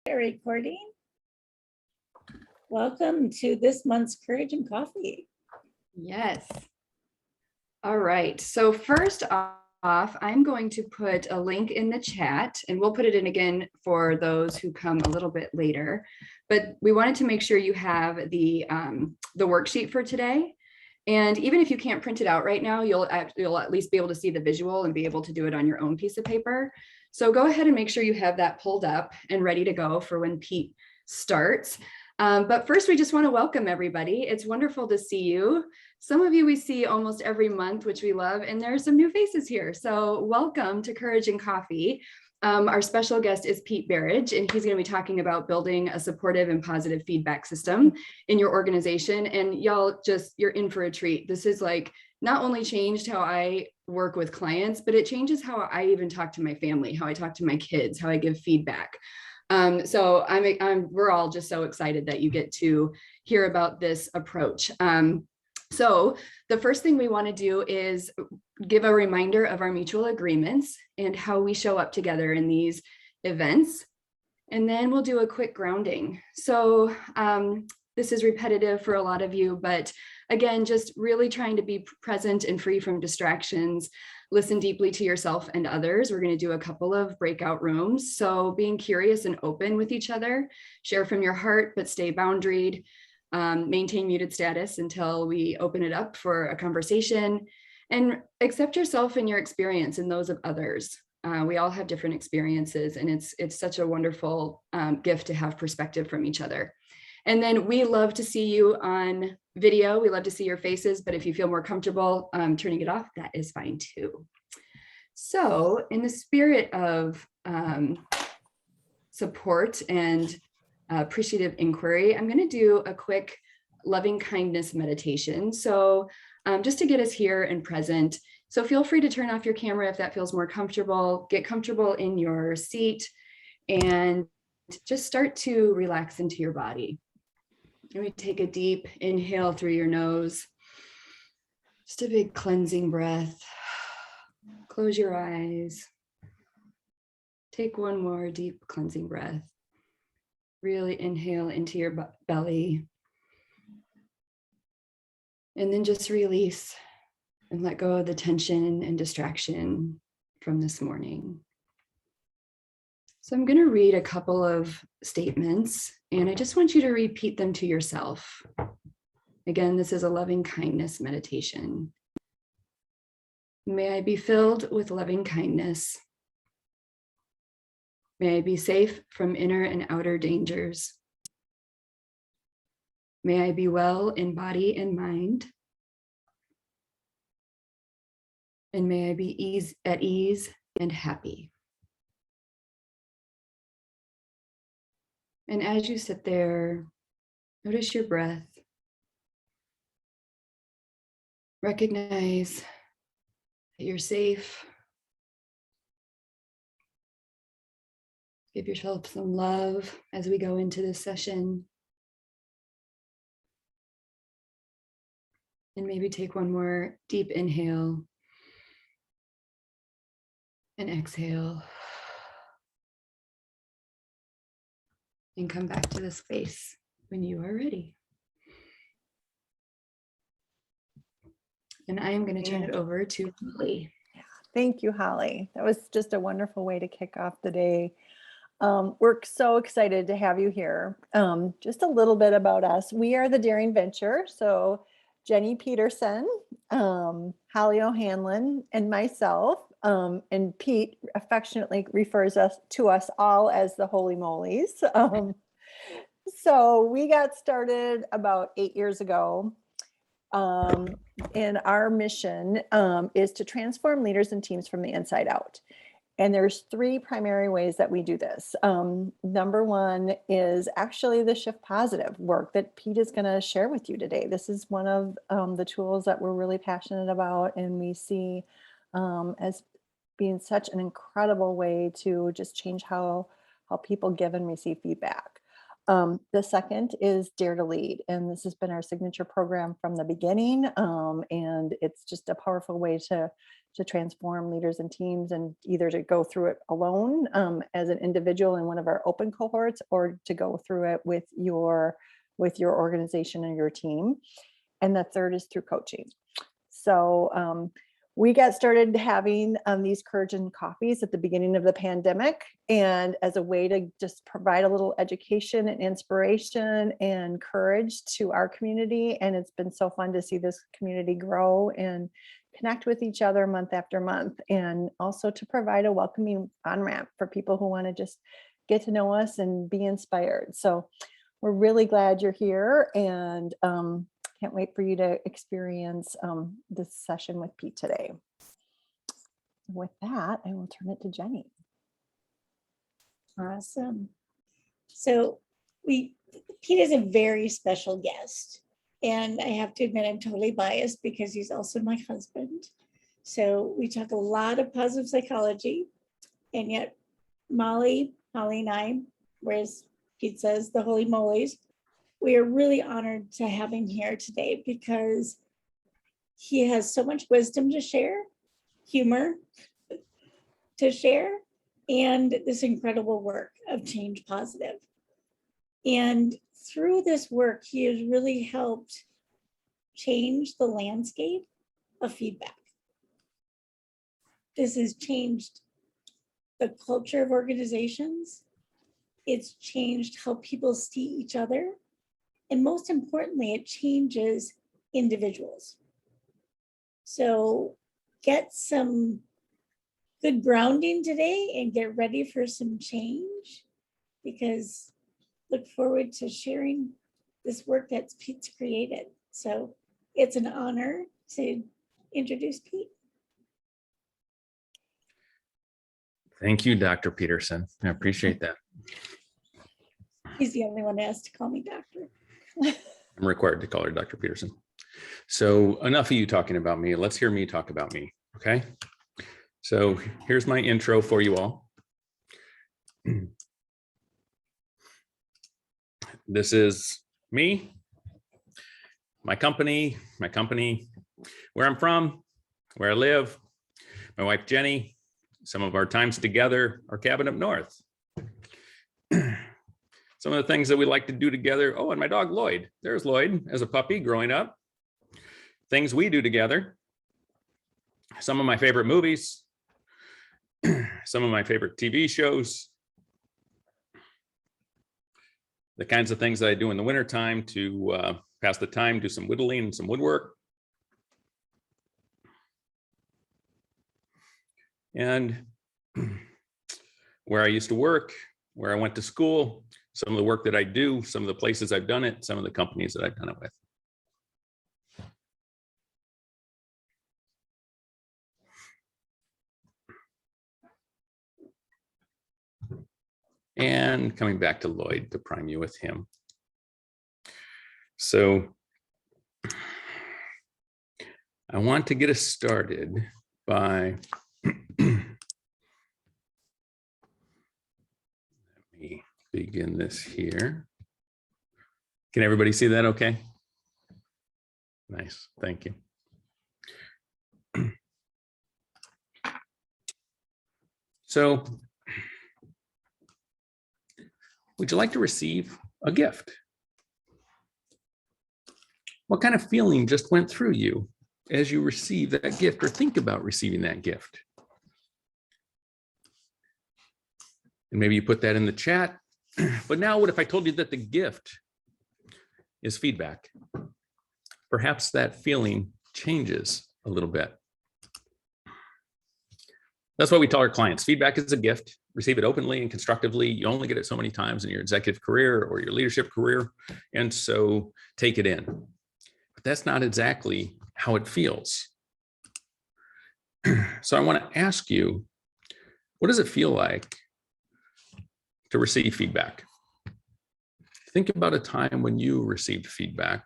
Recording. Welcome to this month's Courage and Coffee. Yes. All right. So first off, I'm going to put a link in the chat, and we'll put it in again for those who come a little bit later. But we wanted to make sure you have the worksheet for today. And even if you can't print it out right now, you'll at least be able to see the visual and be able to do it on your own piece of paper. So go ahead and make sure you have that pulled up and ready to go for when Pete starts. But first, we just want to welcome everybody. It's wonderful to see you. Some of you we see almost every month, which we love, and there are some new faces here. So welcome to Courage and Coffee. Our special guest is Pete Berridge, and he's going to be talking about building a supportive and positive feedback system in your organization. And y'all you're in for a treat. This is like not only changed how I work with clients, but it changes how I even talk to my family, how I talk to my kids, how I give feedback. So we're all just so excited that you get to hear about this approach. So the first thing we want to do is give a reminder of our mutual agreements and how we show up together in these events. And then we'll do a quick grounding. So this is repetitive for a lot of you, but again, just really trying to be present and free from distractions. Listen deeply to yourself and others. We're going to do a couple of breakout rooms. So being curious and open with each other, share from your heart, but stay boundaried. Maintain muted status until we open it up for a conversation, and accept yourself and your experience and those of others. We all have different experiences, and it's such a wonderful gift to have perspective from each other. And then we love to see you on video. We love to see your faces, but if you feel more comfortable turning it off, that is fine too. So in the spirit of support and appreciative inquiry, I'm going to do a quick loving kindness meditation. So just to get us here and present. So feel free to turn off your camera if that feels more comfortable. Get comfortable in your seat and just start to relax into your body. And we take a deep inhale through your nose. Just a big cleansing breath. Close your eyes. Take one more deep cleansing breath. Really inhale into your belly. And then just release and let go of the tension and distraction from this morning. So I'm going to read a couple of statements, and I just want you to repeat them to yourself. Again, this is a loving kindness meditation. May I be filled with loving kindness. May I be safe from inner and outer dangers. May I be well in body and mind. And may I be at ease and happy. And as you sit there, notice your breath. Recognize that you're safe. Give yourself some love as we go into this session. And maybe take one more deep inhale and exhale. And come back to the space when you are ready. And I am going to turn it over to Holly. Thank you, Holly. That was just a wonderful way to kick off the day. We're so excited to have you here. Just a little bit about us. We are the Daring Venture. So Jenny Peterson, Holly O'Hanlon, and myself, and Pete affectionately refers to us all as the Holy Molies. So we got started about 8 years ago. And our mission is to transform leaders and teams from the inside out. And there's 3 primary ways that we do this. Number one is actually the Shift Positive work that Pete is going to share with you today. This is one of the tools that we're really passionate about, and we see as being such an incredible way to just change how people give and receive feedback. The second is Dare to Lead, and this has been our signature program from the beginning. And it's just a powerful way to transform leaders and teams, and either to go through it alone as an individual in one of our open cohorts, or to go through it with your organization and your team. And the third is through coaching. So we got started having these Courage and Coffees at the beginning of the pandemic, and as a way to just provide a little education and inspiration and courage to our community. And it's been so fun to see this community grow and connect with each other month after month, and also to provide a welcoming on-ramp for people who want to just get to know us and be inspired. So we're really glad you're here, and can't wait for you to experience this session with Pete today. With that, I will turn it to Jenny. Awesome. So Pete is a very special guest. And I have to admit, I'm totally biased because he's also my husband. So we talk a lot of positive psychology, and yet Holly and I, whereas Pete says the holy mollies, we are really honored to have him here today because he has so much wisdom to share, humor to share, and this incredible work of Change Positive. And through this work, he has really helped change the landscape of feedback. This has changed the culture of organizations. It's changed how people see each other. And most importantly, it changes individuals. So get some good grounding today and get ready for some change, because look forward to sharing this work that Pete's created. So it's an honor to introduce Pete. Thank you, Dr. Peterson. I appreciate that. He's the only one who has to call me doctor. I'm required to call her Dr. Peterson. So enough of you talking about me. Let's hear me talk about me, okay? So here's my intro for you all. This is me, my company, where I'm from, where I live, my wife, Jenny, some of our times together, our cabin up north. Some of the things that we like to do together. Oh, and my dog, Lloyd. There's Lloyd as a puppy growing up. Things we do together. Some of my favorite movies. Some of my favorite TV shows. The kinds of things that I do in the wintertime to pass the time, do some whittling and some woodwork. And where I used to work, where I went to school, some of the work that I do, some of the places I've done it, some of the companies that I've done it with. And coming back to Lloyd to prime you with him. So I want to get us started by let me begin this here. Can everybody see that okay? Nice, thank you. So, would you like to receive a gift? What kind of feeling just went through you as you receive that gift or think about receiving that gift? And maybe you put that in the chat. But now what if I told you that the gift is feedback? Perhaps that feeling changes a little bit. That's what we tell our clients. Feedback is a gift. Receive it openly and constructively. You only get it so many times in your executive career or your leadership career. And so take it in. But that's not exactly how it feels. So I want to ask you, what does it feel like to receive feedback? Think about a time when you received feedback.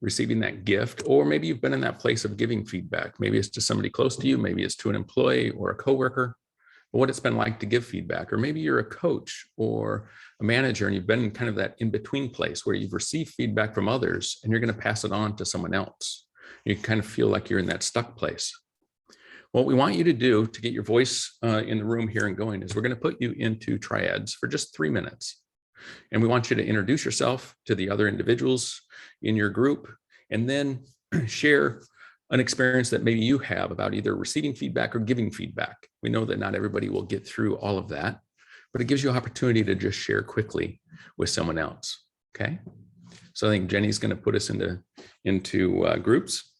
Receiving that gift, or maybe you've been in that place of giving feedback. Maybe it's to somebody close to you, maybe it's to an employee or a coworker. what it's been like to give feedback. Or maybe you're a coach or a manager and you've been in kind of that in-between place where you've received feedback from others and you're going to pass it on to someone else. You kind of feel like you're in that stuck place. What we want you to do to get your voice in the room here and going is we're going to put you into triads for just 3 minutes. And we want you to introduce yourself to the other individuals in your group and then share an experience that maybe you have about either receiving feedback or giving feedback. We know that not everybody will get through all of that, but it gives you an opportunity to just share quickly with someone else. Okay. So I think Jenny's going to put us into groups.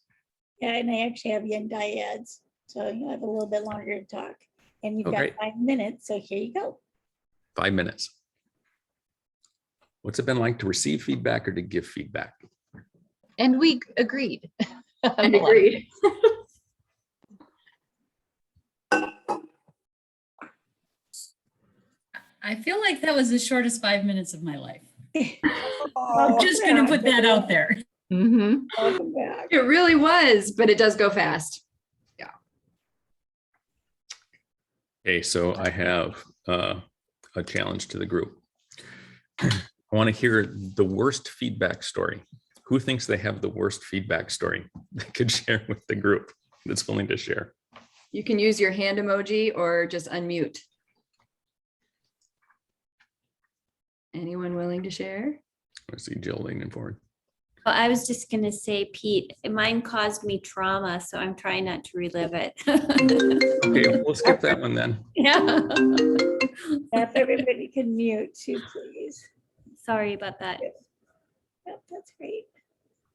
Yeah, and I actually have you in dyads, so you have a little bit longer to talk. And you've got Okay. 5 minutes, so here you go. 5 minutes. What's it been like to receive feedback or to give feedback? And we agreed. And agreed. I feel like that was the shortest 5 minutes of my life. Oh, I'm just going to put that out there. Mhm. Welcome back. It really was, but it does go fast. Okay, so I have a challenge to the group. I want to hear the worst feedback story. Who thinks they have the worst feedback story they could share with the group that's willing to share? You can use your hand emoji or just unmute. Anyone willing to share? I see Jill leaning forward. Well, I was just gonna say, Pete, mine caused me trauma, so I'm trying not to relive it. Okay, we'll skip that one then. Yeah. If everybody can mute too, please. Sorry about that. Yep, that's great.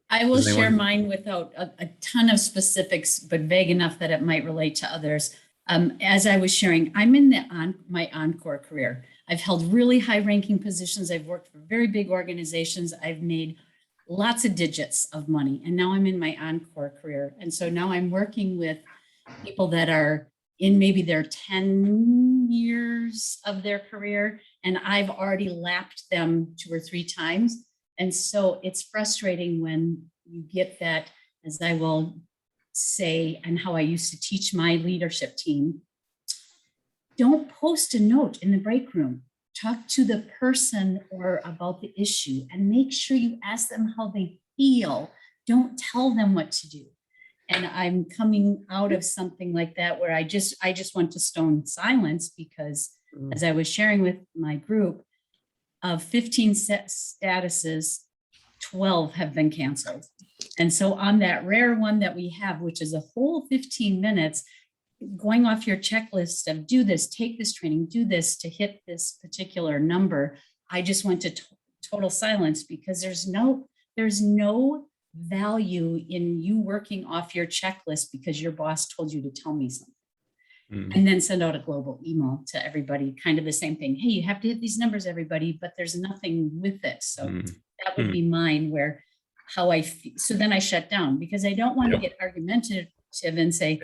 I will Does share anyone- mine without a ton of specifics, but vague enough that it might relate to others. As I was sharing, I'm in my Encore career. I've held really high-ranking positions. I've worked for very big organizations. I've made lots of digits of money, and now I'm in my Encore career. And so now I'm working with people that are in maybe their 10 years of their career, and I've already lapped them 2 or 3 times. And so it's frustrating when you get that, as I will say, and how I used to teach my leadership team, don't post a note in the break room. Talk to the person or about the issue and make sure you ask them how they feel. Don't tell them what to do. And I'm coming out of something like that where I just went to stone silence because as I was sharing with my group, of 15 statuses, 12 have been canceled. And so on that rare one that we have, which is a whole 15 minutes, going off your checklist of do this, take this training, do this to hit this particular number, I just went to total silence because there's no value in you working off your checklist because your boss told you to tell me something. And then send out a global email to everybody, kind of the same thing. Hey, you have to hit these numbers, everybody, but there's nothing with it. So that would be mine where how I feel. So then I shut down because I don't want to get argumentative and say,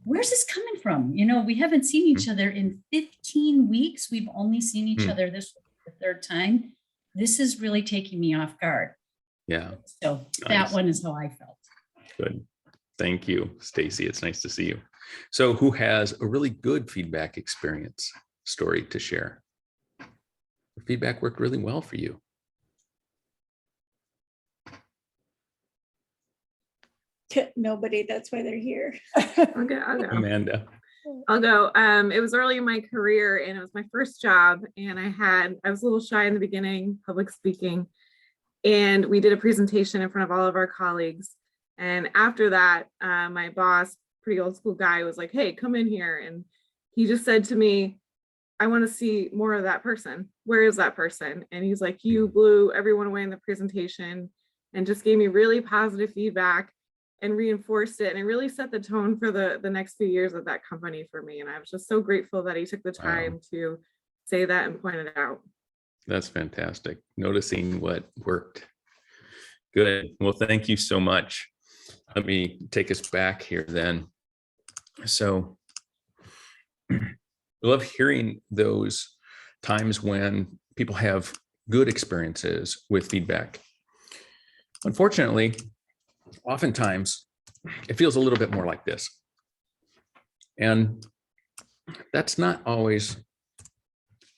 where's this coming from? You know, we haven't seen each other in 15 weeks. We've only seen each other this the 3rd time. This is really taking me off guard. Yeah. So Nice. that one is how I felt. Good. Thank you, Stacy. It's nice to see you. So who has a really good feedback experience story to share? The feedback worked really well for you. Nobody, that's why they're here. I'll go. Amanda. I'll go. It was early in my career and it was my first job. And I was a little shy in the beginning, public speaking. And we did a presentation in front of all of our colleagues. And after that, my boss, pretty old school guy, was like, hey, come in here. And he just said to me, I want to see more of that person. Where is that person? And he's like, you blew everyone away in the presentation, and just gave me really positive feedback and reinforced it. And it really set the tone for the next few years of that company for me. And I was just so grateful that he took the time to say that and point it out. That's fantastic. Noticing what worked. Good. Well, thank you so much. Let me take us back here then. So I love hearing those times when people have good experiences with feedback. Unfortunately, oftentimes it feels a little bit more like this. And that's not always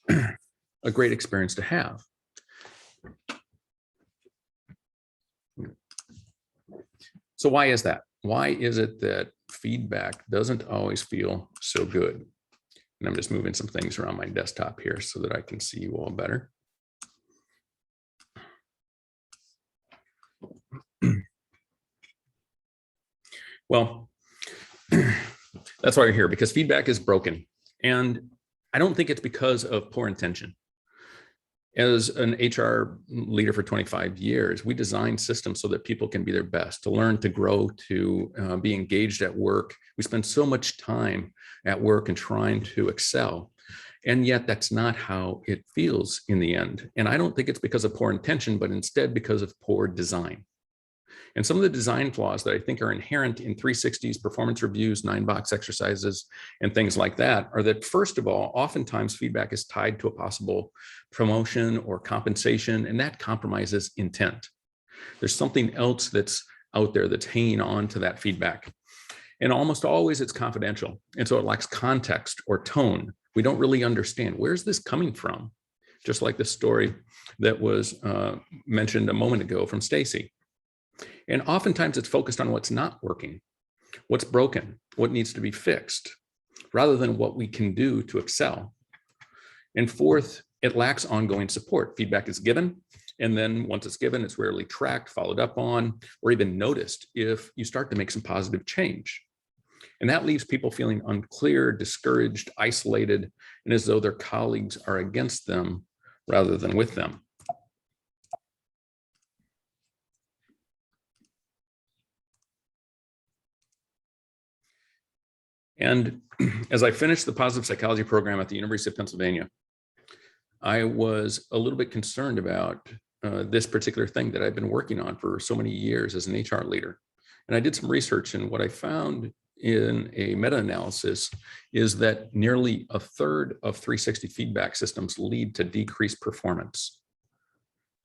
a great experience to have. So why is that? Why is it that feedback doesn't always feel so good? And I'm just moving some things around my desktop here so that I can see you all better. Well, that's why you're here, because feedback is broken. And I don't think it's because of poor intention. As an HR leader for 25 years, we design systems so that people can be their best, to learn, to grow, to be engaged at work. We spend so much time at work and trying to excel. And yet that's not how it feels in the end. And I don't think it's because of poor intention, but instead because of poor design. And some of the design flaws that I think are inherent in 360s, performance reviews, 9-box exercises, and things like that are that, first of all, oftentimes feedback is tied to a possible promotion or compensation, and that compromises intent. There's something else that's out there that's hanging on to that feedback. And almost always it's confidential. And so it lacks context or tone. We don't really understand, where's this coming from? Just like the story that was mentioned a moment ago from Stacy. And oftentimes it's focused on what's not working, what's broken, what needs to be fixed, rather than what we can do to excel. And fourth, it lacks ongoing support. Feedback is given, and then once it's given, it's rarely tracked, followed up on, or even noticed if you start to make some positive change. And that leaves people feeling unclear, discouraged, isolated, and as though their colleagues are against them rather than with them. And as I finished the positive psychology program at the University of Pennsylvania, I was a little bit concerned about this particular thing that I've been working on for so many years as an HR leader. And I did some research, and what I found in a meta-analysis is that nearly a third of 360 feedback systems lead to decreased performance.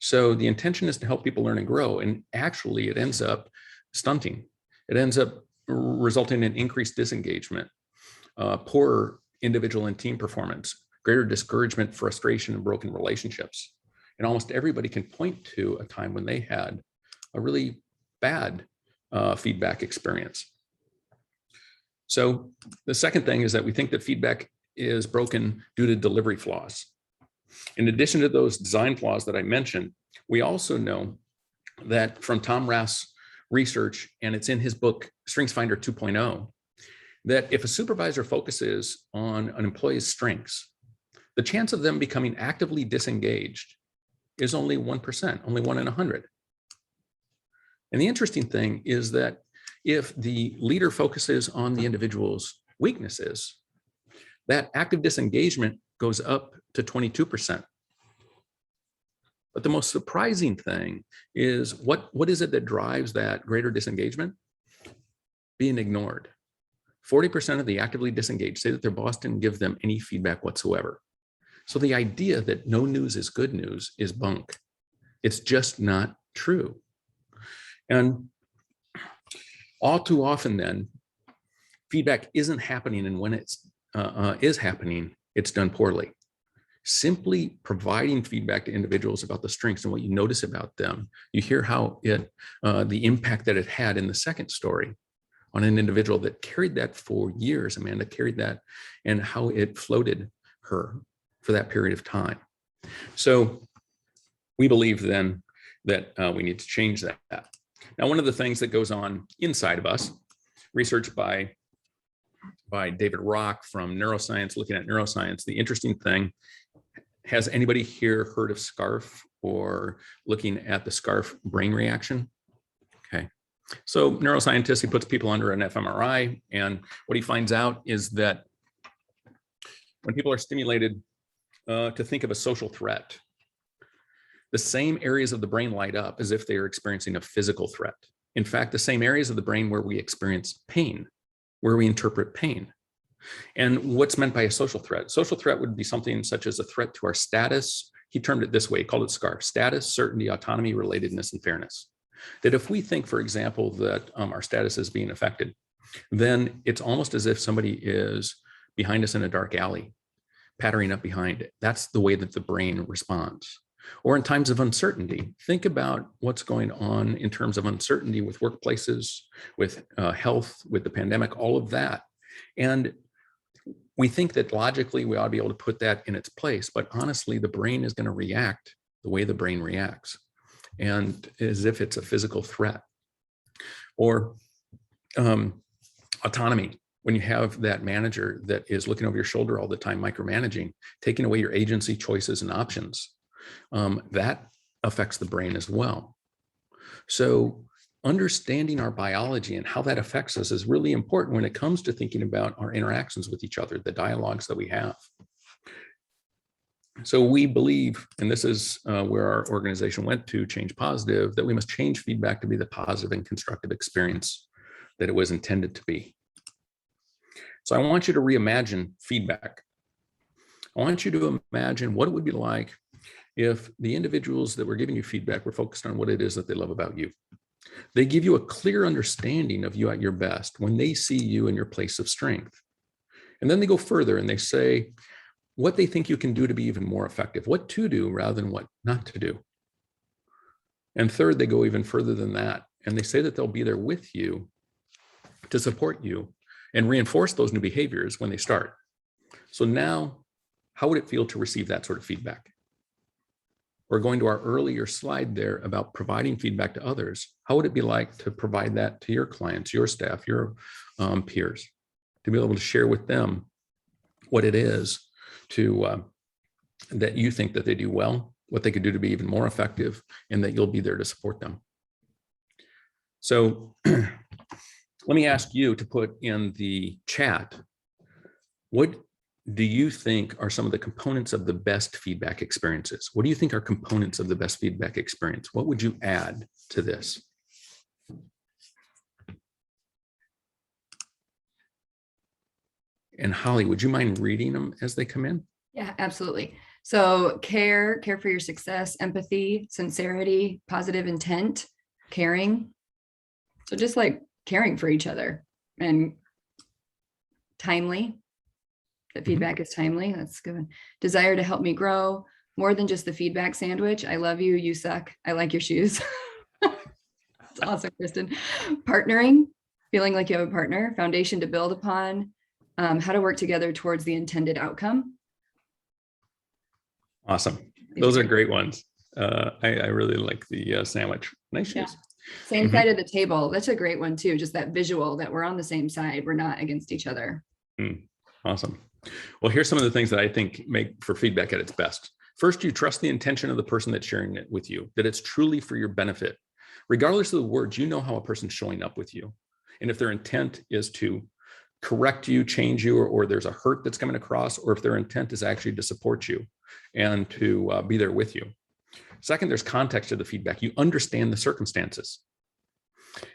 So the intention is to help people learn and grow, and actually it ends up stunting. It ends up resulting in increased disengagement, poorer individual and team performance, greater discouragement, frustration, and broken relationships. And almost everybody can point to a time when they had a really bad feedback experience. So the second thing is that we think that feedback is broken due to delivery flaws. In addition to those design flaws that I mentioned, we also know that from Tom Rath's research, and it's in his book, StrengthsFinder 2.0, that if a supervisor focuses on an employee's strengths, the chance of them becoming actively disengaged is only 1%, only 1 in 100. And the interesting thing is that if the leader focuses on the individual's weaknesses, that active disengagement goes up to 22%. But the most surprising thing is what is it that drives that greater disengagement? Being ignored. 40% of the actively disengaged say that their boss didn't give them any feedback whatsoever. So the idea that no news is good news is bunk. It's just not true. And all too often then, feedback isn't happening, and when it is happening, it's done poorly. Simply providing feedback to individuals about the strengths and what you notice about them. You hear how the impact that it had in the second story on an individual that carried that for years. Amanda carried that, and how it floated her for that period of time. So we believe then that we need to change that. Now, one of the things that goes on inside of us, research by David Rock from neuroscience, looking at neuroscience, the interesting thing, has anybody here heard of SCARF or looking at the SCARF brain reaction? Okay. So neuroscientist, he puts people under an fMRI, and what he finds out is that when people are stimulated to think of a social threat, the same areas of the brain light up as if they are experiencing a physical threat. In fact, the same areas of the brain where we experience pain, where we interpret pain. And what's meant by a social threat? Social threat would be something such as a threat to our status. He termed it this way, he called it SCARF: status, certainty, autonomy, relatedness, and fairness. That if we think, for example, that our status is being affected, then it's almost as if somebody is behind us in a dark alley, pattering up behind it. That's the way that the brain responds. Or in times of uncertainty, think about what's going on in terms of uncertainty with workplaces, with health, with the pandemic, all of that. And we think that logically we ought to be able to put that in its place, but honestly, the brain is going to react the way the brain reacts, and as if it's a physical threat. Or autonomy. When you have that manager that is looking over your shoulder all the time, micromanaging, taking away your agency, choices, and options, that affects the brain as well. So understanding our biology and how that affects us is really important when it comes to thinking about our interactions with each other, the dialogues that we have. So we believe, and this is where our organization went to, Change Positive, that we must change feedback to be the positive and constructive experience that it was intended to be. So I want you to reimagine feedback. I want you to imagine what it would be like if the individuals that were giving you feedback were focused on what it is that they love about you. They give you a clear understanding of you at your best when they see you in your place of strength. And then they go further and they say what they think you can do to be even more effective, what to do rather than what not to do. And third, they go even further than that. And they say that they'll be there with you to support you and reinforce those new behaviors when they start. So now, how would it feel to receive that sort of feedback? We're going to our earlier slide there about providing feedback to others. How would it be like to provide that to your clients, your staff, your peers, to be able to share with them what it is to that you think that they do well, what they could do to be even more effective, and that you'll be there to support them. So let me ask you to put in the chat, what do you think are some of the components of the best feedback experiences? What do you think are components of the best feedback experience? What would you add to this? And Holly, would you mind reading them as they come in? Yeah, absolutely. So care for your success, empathy, sincerity, positive intent, caring. So just like caring for each other, and timely. That feedback is timely. That's good. Desire to help me grow. More than just the feedback sandwich. I love you. You suck. I like your shoes. That's awesome, Kristen. Partnering. Feeling like you have a partner. Foundation to build upon. How to work together towards the intended outcome. Awesome. Those are great ones. I really like the sandwich. Nice shoes. Yeah. Same side of the table. That's a great one too. Just that visual that we're on the same side. We're not against each other. Awesome. Well, here's some of the things that I think make for feedback at its best. First, you trust the intention of the person that's sharing it with you, that it's truly for your benefit. Regardless of the words, you know how a person's showing up with you. And if their intent is to correct you, change you, or there's a hurt that's coming across, or if their intent is actually to support you and to be there with you. Second, there's context to the feedback. You understand the circumstances.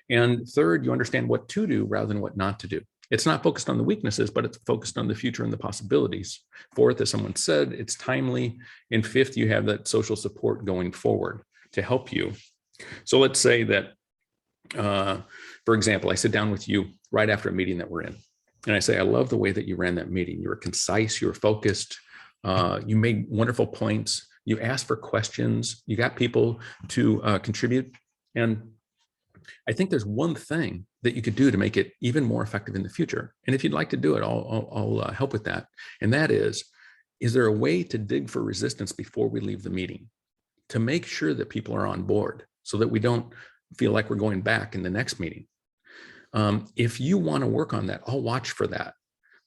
And third, you understand what to do rather than what not to do. It's not focused on the weaknesses, but it's focused on the future and the possibilities. Fourth, as someone said, it's timely. And fifth, you have that social support going forward to help you. So let's say that, for example, I sit down with you right after a meeting that we're in. And I say, I love the way that you ran that meeting. You were concise, you were focused, you made wonderful points, you asked for questions, you got people to contribute. And I think there's one thing that you could do to make it even more effective in the future. And if you'd like to do it, I'll help with that. And that is there a way to dig for resistance before we leave the meeting to make sure that people are on board so that we don't feel like we're going back in the next meeting? If you want to work on that, I'll watch for that.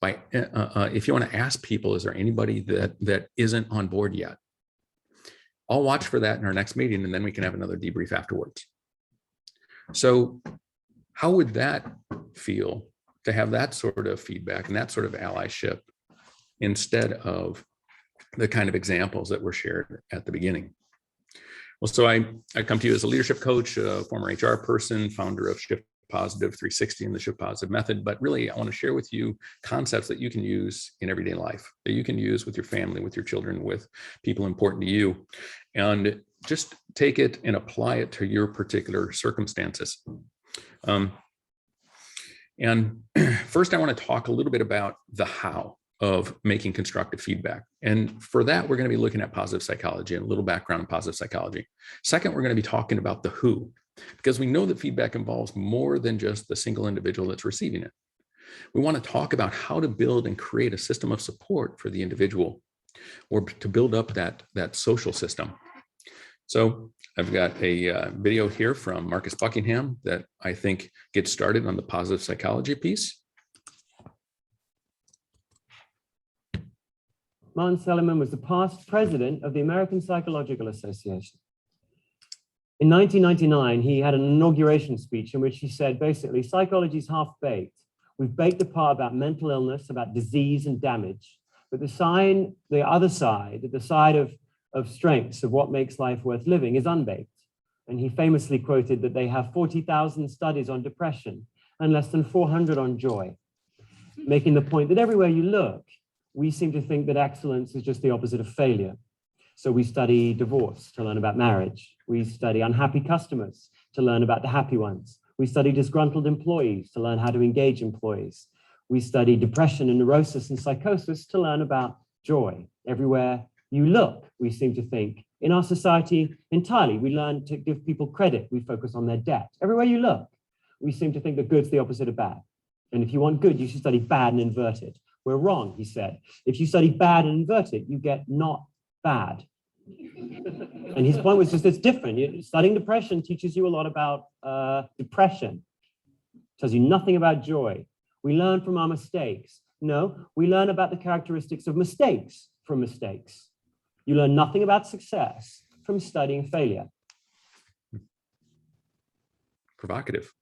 If you want to ask people, is there anybody that isn't on board yet? I'll watch for that in our next meeting, and then we can have another debrief afterwards. So how would that feel to have that sort of feedback and that sort of allyship instead of the kind of examples that were shared at the beginning? Well, so I come to you as a leadership coach, a former HR person, founder of Shift Positive 360 and the Shift Positive method. But really, I want to share with you concepts that you can use in everyday life, that you can use with your family, with your children, with people important to you, and just take it and apply it to your particular circumstances. And first, I want to talk a little bit about the how. of making constructive feedback. And for that, we're going to be looking at positive psychology and a little background on positive psychology. Second, we're going to be talking about the who, because we know that feedback involves more than just the single individual that's receiving it. We want to talk about how to build and create a system of support for the individual, or to build up that social system. So I've got a video here from Marcus Buckingham that I think gets started on the positive psychology piece. Martin Seligman was the past president of the American Psychological Association. In 1999, he had an inauguration speech in which he said, basically, psychology is half-baked. We've baked the part about mental illness, about disease and damage, but the other side, the side of strengths, of what makes life worth living, is unbaked. And he famously quoted that they have 40,000 studies on depression and less than 400 on joy, making the point that everywhere you look, we seem to think that excellence is just the opposite of failure. So we study divorce to learn about marriage. We study unhappy customers to learn about the happy ones. We study disgruntled employees to learn how to engage employees. We study depression and neurosis and psychosis to learn about joy. Everywhere you look, we seem to think, in our society entirely, we learn to give people credit. We focus on their debt. Everywhere you look, we seem to think that good's the opposite of bad. And if you want good, you should study bad and invert it. We're wrong, he said. If you study bad and invert it, you get not bad. And his point was just it's different. Studying depression teaches you a lot about depression. Tells you nothing about joy. We learn from our mistakes. No, we learn about the characteristics of mistakes from mistakes. You learn nothing about success from studying failure. Provocative.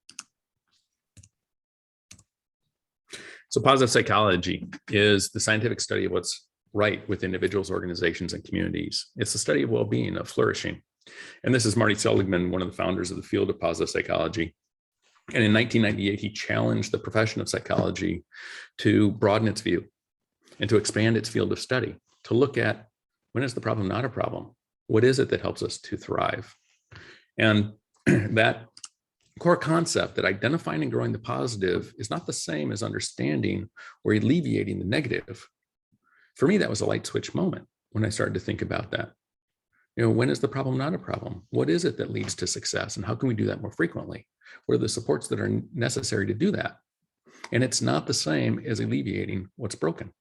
So positive psychology is the scientific study of what's right with individuals, organizations, and communities. It's the study of well-being, of flourishing. And this is Marty Seligman, one of the founders of the field of positive psychology. And in 1998, he challenged the profession of psychology to broaden its view and to expand its field of study, to look at, when is the problem not a problem? What is it that helps us to thrive? And that core concept that identifying and growing the positive is not the same as understanding or alleviating the negative. For me, that was a light switch moment when I started to think about that. When is the problem not a problem? What is it that leads to success? And how can we do that more frequently? What are the supports that are necessary to do that? And it's not the same as alleviating what's broken.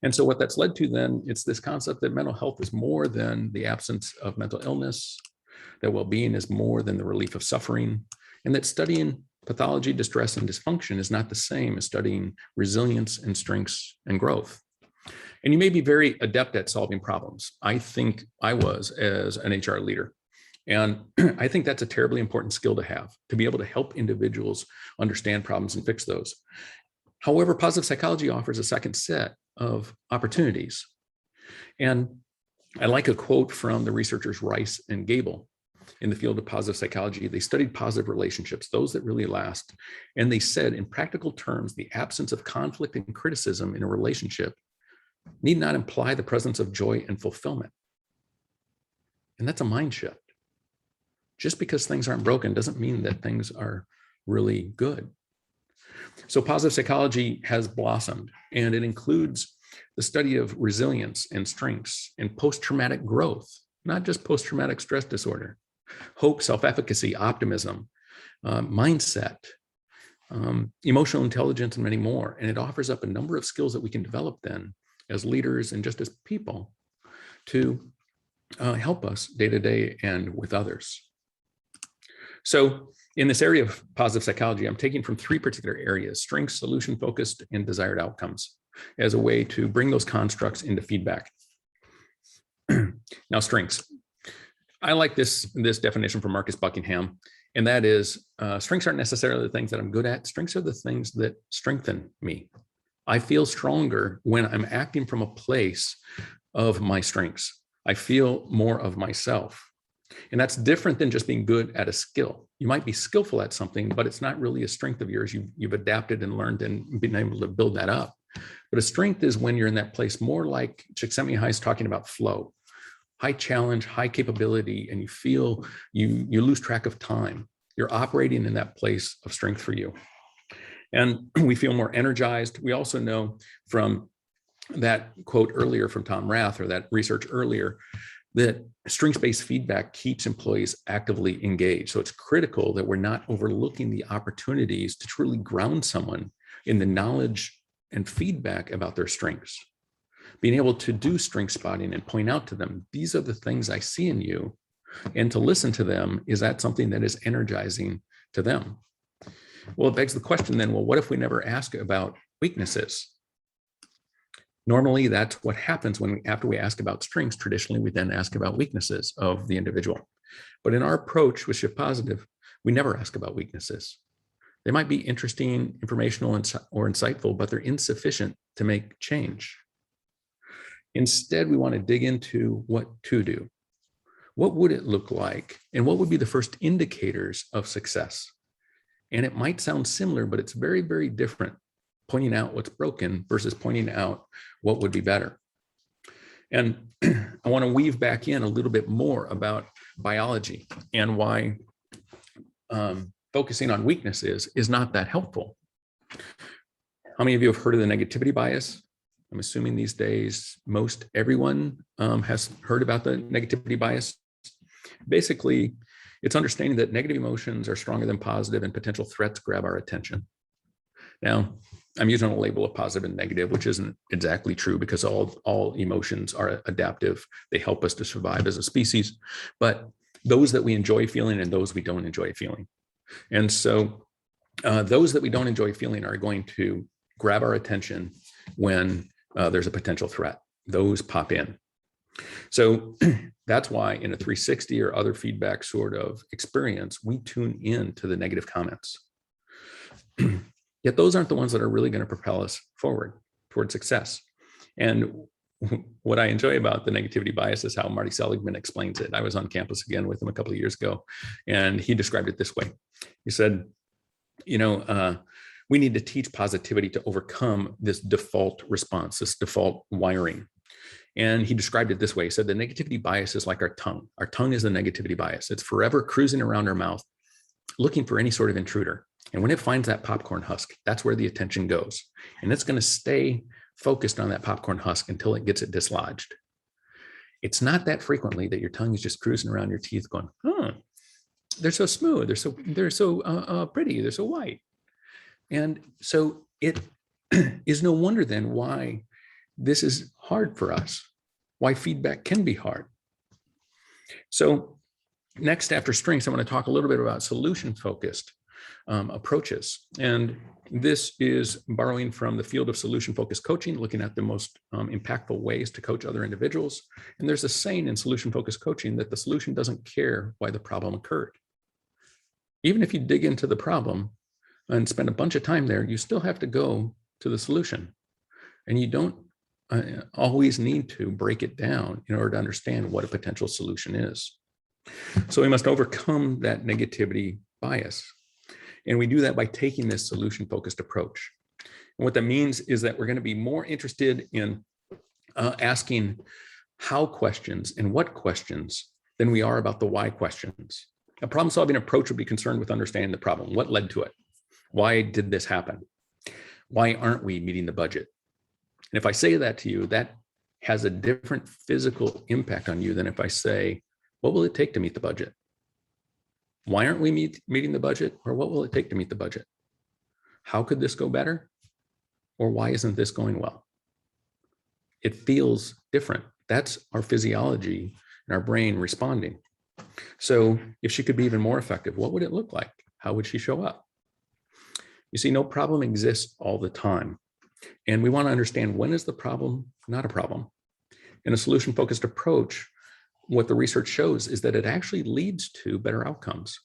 And so what that's led to then, it's this concept that mental health is more than the absence of mental illness, that well-being is more than the relief of suffering, and that studying pathology, distress, and dysfunction is not the same as studying resilience and strengths and growth. And you may be very adept at solving problems. I think I was as an HR leader. And I think that's a terribly important skill to have, to be able to help individuals understand problems and fix those. However, positive psychology offers a second set of opportunities. And I like a quote from the researchers Rice and Gable in the field of positive psychology. They studied positive relationships, those that really last. And they said, in practical terms, the absence of conflict and criticism in a relationship need not imply the presence of joy and fulfillment. And that's a mind shift. Just because things aren't broken doesn't mean that things are really good. So positive psychology has blossomed, and it includes the study of resilience and strengths and post-traumatic growth, not just post-traumatic stress disorder, hope, self-efficacy, optimism, mindset, emotional intelligence, and many more. And it offers up a number of skills that we can develop then as leaders and just as people to help us day to day and with others. So in this area of positive psychology, I'm taking from three particular areas: strengths, solution focused, and desired outcomes, as a way to bring those constructs into feedback. Now, strengths. I like this definition from Marcus Buckingham, and that is strengths aren't necessarily the things that I'm good at. Strengths are the things that strengthen me. I feel stronger when I'm acting from a place of my strengths. I feel more of myself. And that's different than just being good at a skill. You might be skillful at something, but it's not really a strength of yours. You've adapted and learned and been able to build that up. But a strength is when you're in that place, more like Csikszentmihalyi is talking about flow, high challenge, high capability, and you feel you lose track of time. You're operating in that place of strength for you. And we feel more energized. We also know from that quote earlier from Tom Rath, or that research earlier, that strengths-based feedback keeps employees actively engaged. So it's critical that we're not overlooking the opportunities to truly ground someone in the knowledge and feedback about their strengths. Being able to do strength spotting and point out to them, these are the things I see in you, and to listen to them, is that something that is energizing to them? Well, it begs the question then, well, what if we never ask about weaknesses? Normally, that's what happens after we ask about strengths. Traditionally, we then ask about weaknesses of the individual. But in our approach with Shift Positive, we never ask about weaknesses. They might be interesting, informational, or insightful, but they're insufficient to make change. Instead, we want to dig into what to do. What would it look like? And what would be the first indicators of success? And it might sound similar, but it's very, very different, pointing out what's broken versus pointing out what would be better. And I want to weave back in a little bit more about biology and why focusing on weaknesses is not that helpful. How many of you have heard of the negativity bias? I'm assuming these days, most everyone has heard about the negativity bias. Basically, it's understanding that negative emotions are stronger than positive and potential threats grab our attention. Now, I'm using a label of positive and negative, which isn't exactly true, because all emotions are adaptive. They help us to survive as a species, but those that we enjoy feeling and those we don't enjoy feeling. And so those that we don't enjoy feeling are going to grab our attention when there's a potential threat. Those pop in. So that's why in a 360 or other feedback sort of experience, we tune in to the negative comments. Yet those aren't the ones that are really going to propel us forward toward success. And what I enjoy about the negativity bias is how Marty Seligman explains it. I was on campus again with him a couple of years ago, and he described it this way. He said, we need to teach positivity to overcome this default response, this default wiring. And he described it this way. He said, the negativity bias is like our tongue. Our tongue is the negativity bias. It's forever cruising around our mouth, looking for any sort of intruder. And when it finds that popcorn husk, that's where the attention goes. And it's going to stay focused on that popcorn husk until it gets it dislodged. It's not that frequently that your tongue is just cruising around your teeth going, they're so smooth, they're so pretty, they're so white. And so it is no wonder then why this is hard for us, why feedback can be hard. So next, after strengths, I want to talk a little bit about solution-focused approaches. And this is borrowing from the field of solution-focused coaching, looking at the most impactful ways to coach other individuals. And there's a saying in solution-focused coaching that the solution doesn't care why the problem occurred. Even if you dig into the problem and spend a bunch of time there, you still have to go to the solution. And you don't always need to break it down in order to understand what a potential solution is. So we must overcome that negativity bias. And we do that by taking this solution-focused approach. And what that means is that we're going to be more interested in asking how questions and what questions than we are about the why questions. A problem-solving approach would be concerned with understanding the problem. What led to it? Why did this happen? Why aren't we meeting the budget? And if I say that to you, that has a different physical impact on you than if I say, what will it take to meet the budget? Why aren't we meeting the budget? Or what will it take to meet the budget? How could this go better? Or why isn't this going well? It feels different. That's our physiology and our brain responding. So if she could be even more effective, what would it look like? How would she show up? You see, no problem exists all the time. And we want to understand, when is the problem not a problem? In a solution-focused approach, what the research shows is that it actually leads to better outcomes.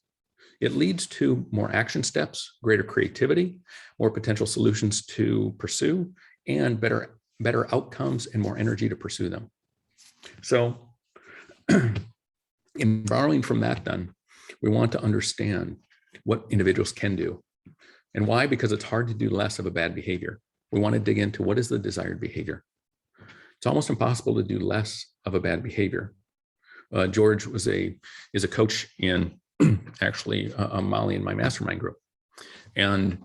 It leads to more action steps, greater creativity, more potential solutions to pursue, and better outcomes and more energy to pursue them. So in borrowing from that then, we want to understand what individuals can do. And why? Because it's hard to do less of a bad behavior. We want to dig into what is the desired behavior. It's almost impossible to do less of a bad behavior. George is a coach in actually Molly in my mastermind group. And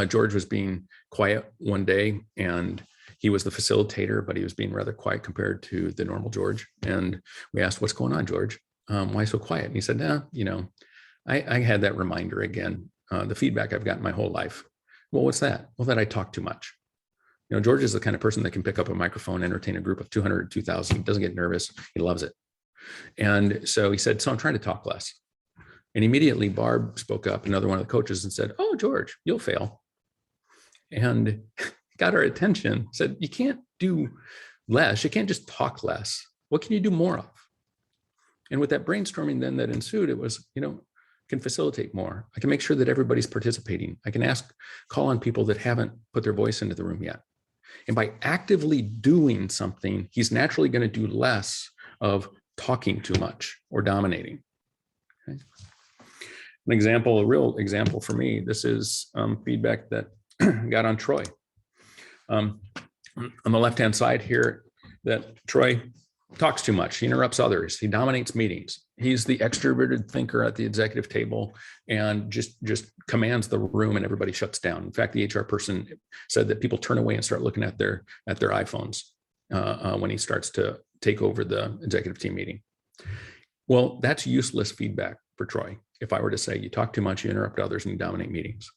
George was being quiet one day, and he was the facilitator, but he was being rather quiet compared to the normal George. And we asked, what's going on, George? Why so quiet? And he said, nah, I had that reminder again, the feedback I've gotten my whole life. Well, what's that? Well, that I talk too much. George is the kind of person that can pick up a microphone, entertain a group of 200, 2,000. He doesn't get nervous. He loves it. And so he said, so I'm trying to talk less. And immediately Barb spoke up, another one of the coaches, and said, oh, George, you'll fail. And got our attention, said, you can't do less. You can't just talk less. What can you do more of? And with that brainstorming then that ensued, it was, can facilitate more. I can make sure that everybody's participating. I can call on people that haven't put their voice into the room yet. And by actively doing something, he's naturally going to do less of talking too much or dominating. Okay. An example, a real example for me, this is feedback that got on Troy. On the left-hand side here, that Troy talks too much. He interrupts others. He dominates meetings. He's the extroverted thinker at the executive table and just commands the room, and everybody shuts down. In fact, the HR person said that people turn away and start looking at their iPhones when he starts to take over the executive team meeting. Well, that's useless feedback for Troy. If I were to say, you talk too much, you interrupt others, and you dominate meetings.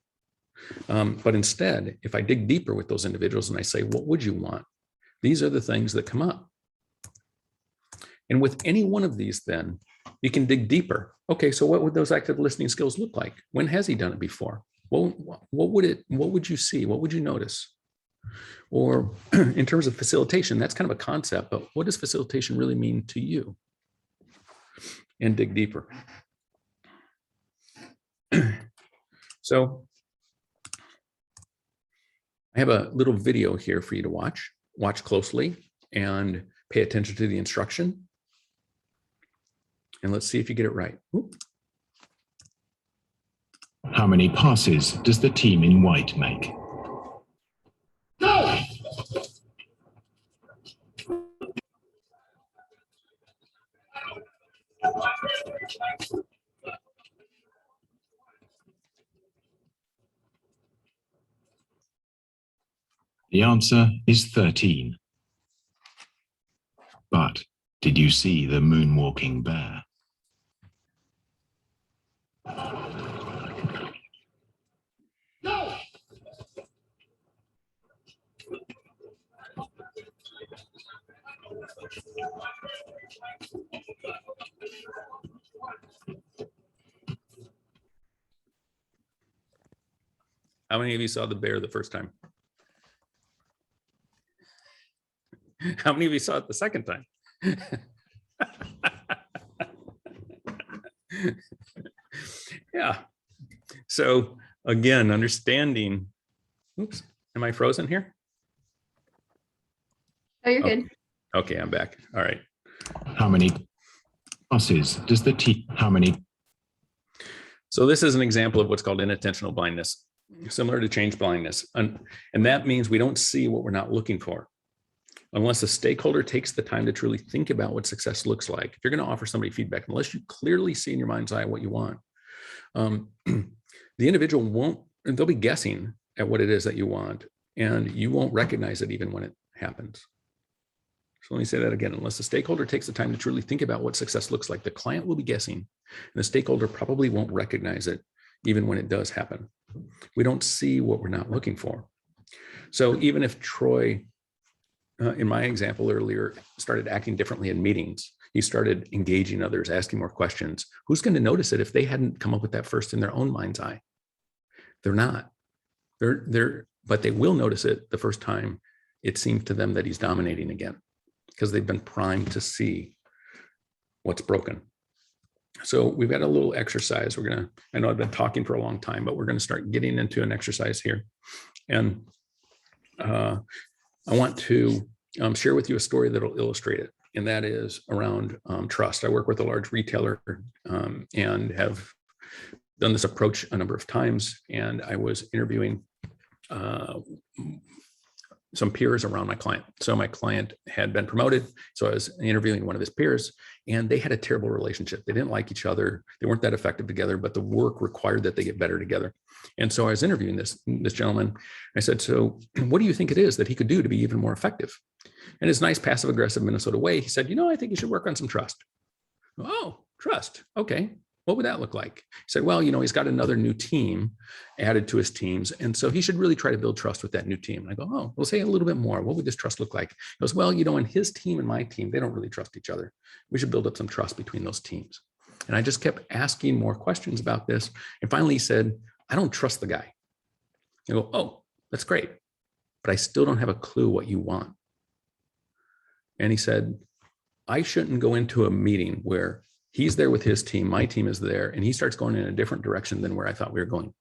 But instead, if I dig deeper with those individuals and I say, what would you want? These are the things that come up. And with any one of these, then you can dig deeper. Okay, so what would those active listening skills look like? When has he done it before? Well, what would you see? What would you notice? Or in terms of facilitation, that's kind of a concept, but what does facilitation really mean to you? And dig deeper. So I have a little video here for you to watch. Watch closely and pay attention to the instruction. And let's see if you get it right. Oop. How many passes does the team in white make? Go! The answer is 13. But did you see the moonwalking bear? How many of you saw the bear the first time? How many of you saw it the second time? Yeah. So again, understanding, oops, am I frozen here? Oh, you're good. Okay, I'm back. All right. How many passes does the team, So this is an example of what's called inattentional blindness, similar to change blindness. And that means we don't see what we're not looking for. Unless a stakeholder takes the time to truly think about what success looks like. If you're going to offer somebody feedback, unless you clearly see in your mind's eye what you want, the individual won't, they'll be guessing at what it is that you want, and you won't recognize it even when it happens. So let me say that again. Unless the stakeholder takes the time to truly think about what success looks like, the client will be guessing, and the stakeholder probably won't recognize it even when it does happen. We don't see what we're not looking for. So even if Troy, in my example earlier, started acting differently in meetings, he started engaging others, asking more questions. Who's going to notice it if they hadn't come up with that first in their own mind's eye? They're not. But they will notice it the first time it seems to them that he's dominating again, because they've been primed to see what's broken. So we've got a little exercise. I know I've been talking for a long time, but we're going to start getting into an exercise here. And I want to share with you a story that'll illustrate it. And that is around trust. I work with a large retailer and have done this approach a number of times. And I was interviewing some peers around my client. So my client had been promoted. So I was interviewing one of his peers, and they had a terrible relationship. They didn't like each other. They weren't that effective together, but the work required that they get better together. And so I was interviewing this gentleman. I said, so what do you think it is that he could do to be even more effective? In his nice passive aggressive Minnesota way, he said, I think you should work on some trust. Oh, trust. Okay. What would that look like? He said, well, he's got another new team added to his teams. And so he should really try to build trust with that new team. And I go, oh, we'll say a little bit more. What would this trust look like? He goes, well, in his team and my team, they don't really trust each other. We should build up some trust between those teams. And I just kept asking more questions about this. And finally he said, I don't trust the guy. I go, oh, that's great. But I still don't have a clue what you want. And he said, I shouldn't go into a meeting where he's there with his team, my team is there, and he starts going in a different direction than where I thought we were going.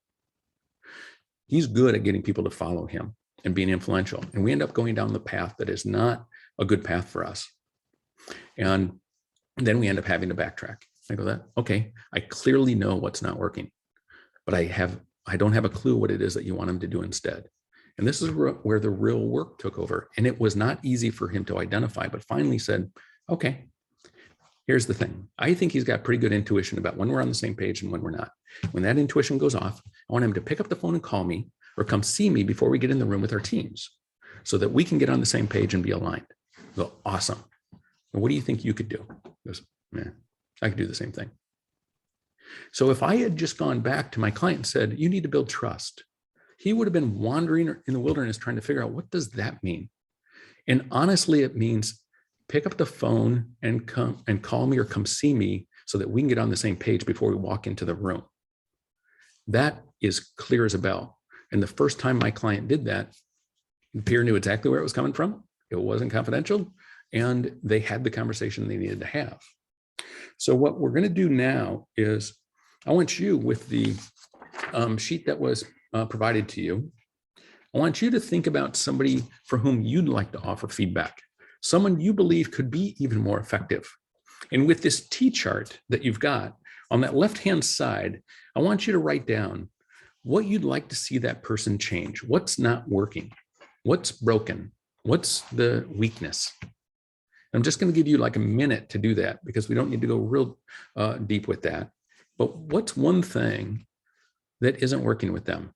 He's good at getting people to follow him and being influential. And we end up going down the path that is not a good path for us. And then we end up having to backtrack. I go, okay, I clearly know what's not working, but I don't have a clue what it is that you want him to do instead. And this is where the real work took over. And it was not easy for him to identify, but finally said, okay, here's the thing. I think he's got pretty good intuition about when we're on the same page and when we're not. When that intuition goes off, I want him to pick up the phone and call me or come see me before we get in the room with our teams so that we can get on the same page and be aligned. I go, awesome. Well, what do you think you could do? He goes, I could do the same thing. So if I had just gone back to my client and said, you need to build trust, he would have been wandering in the wilderness trying to figure out, what does that mean? And honestly, it means pick up the phone and come and call me or come see me so that we can get on the same page before we walk into the room. That is clear as a bell. And the first time my client did that, the peer knew exactly where it was coming from. It wasn't confidential, and they had the conversation they needed to have. So what we're going to do now is I want you, with the sheet that was provided to you, I want you to think about somebody for whom you'd like to offer feedback, someone you believe could be even more effective. And with this T chart that you've got on that left-hand side, I want you to write down what you'd like to see that person change. What's not working? What's broken? What's the weakness? I'm just going to give you like a minute to do that because we don't need to go real deep with that. But what's one thing that isn't working with them?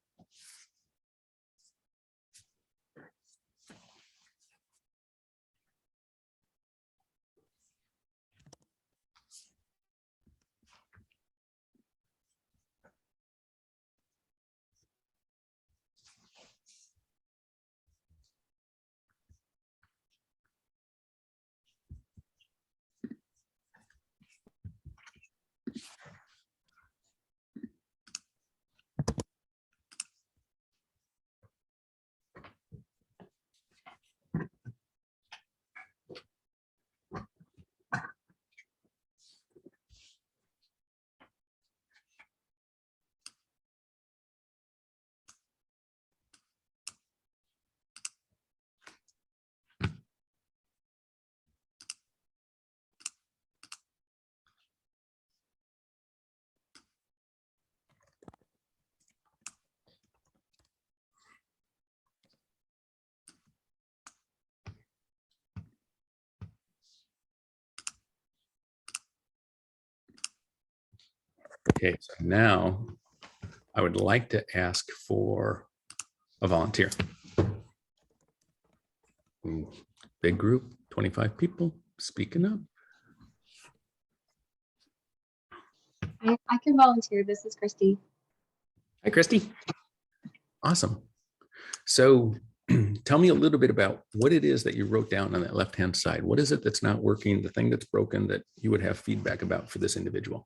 Okay, so now I would like to ask for a volunteer. Big group, 25 people, speaking up. I can volunteer. This is Christy. Hi, Christy. Awesome. So tell me a little bit about what it is that you wrote down on that left-hand side. What is it that's not working, the thing that's broken that you would have feedback about for this individual?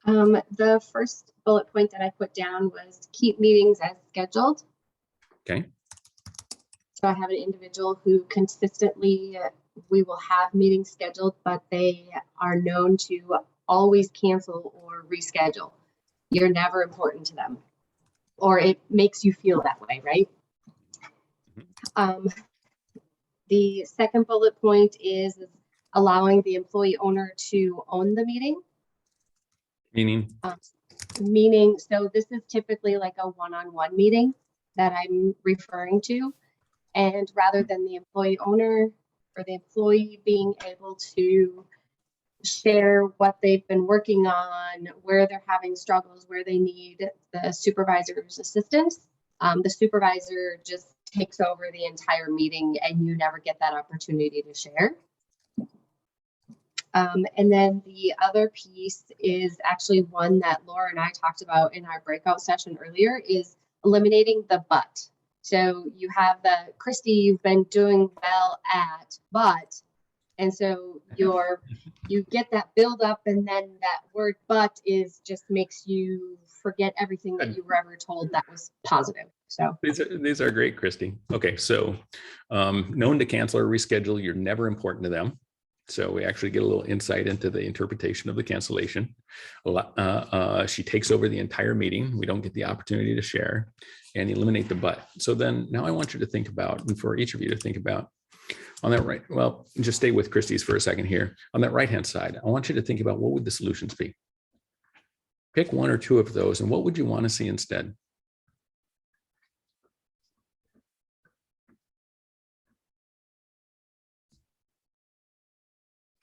The first bullet point that I put down was keep meetings as scheduled. Okay. So I have an individual who consistently, we will have meetings scheduled, but they are known to always cancel or reschedule. You're never important to them, or it makes you feel that way, right? The second bullet point is allowing the employee owner to own the meeting. Meaning? So this is typically like a one-on-one meeting that I'm referring to. And rather than the employee owner or the employee being able to share what they've been working on, where they're having struggles, where they need the supervisor's assistance, the supervisor just takes over the entire meeting and you never get that opportunity to share. And then the other piece is actually one that Laura and I talked about in our breakout session earlier, is eliminating the but. So you have the Christy, you've been doing well at, but, and so you get that build up, and then that word but is just makes you forget everything that you were ever told that was positive. So these are great, Christy. Okay, so known to cancel or reschedule, you're never important to them. So we actually get a little insight into the interpretation of the cancellation. She takes over the entire meeting. We don't get the opportunity to share, and eliminate the but. So then now I want you to think about, and for each of you to think about, on that right, well, just stay with Christie's for a second here. On that right-hand side, I want you to think about, what would the solutions be? Pick one or two of those, and what would you want to see instead?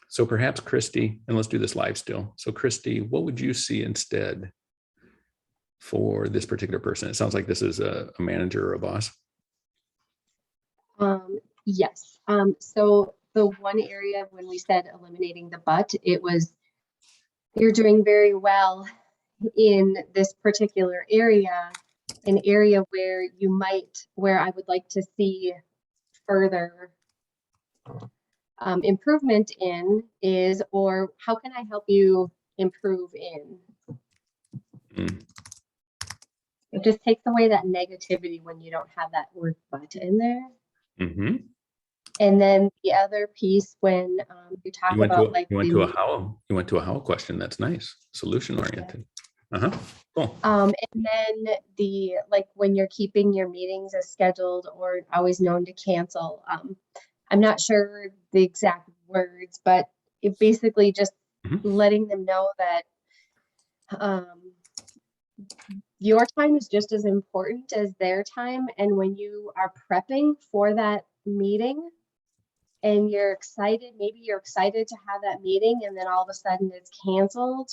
So perhaps Christy, and let's do this live still. So Christy, what would you see instead for this particular person? It sounds like this is a manager or a boss. Yes. So the one area when we said eliminating the but, it was, you're doing very well in this particular area, an area where you might, where I would like to see further improvement in is, or how can I help you improve in? It just takes away that negativity when you don't have that word but in there. And then the other piece, when you talk about like you went to a how question. That's nice. Solution oriented. Cool. And then the, like when you're keeping your meetings as scheduled or always known to cancel, I'm not sure the exact words, but it basically just letting them know that your time is just as important as their time. And when you are prepping for that meeting and you're excited, maybe you're excited to have that meeting and then all of a sudden it's canceled.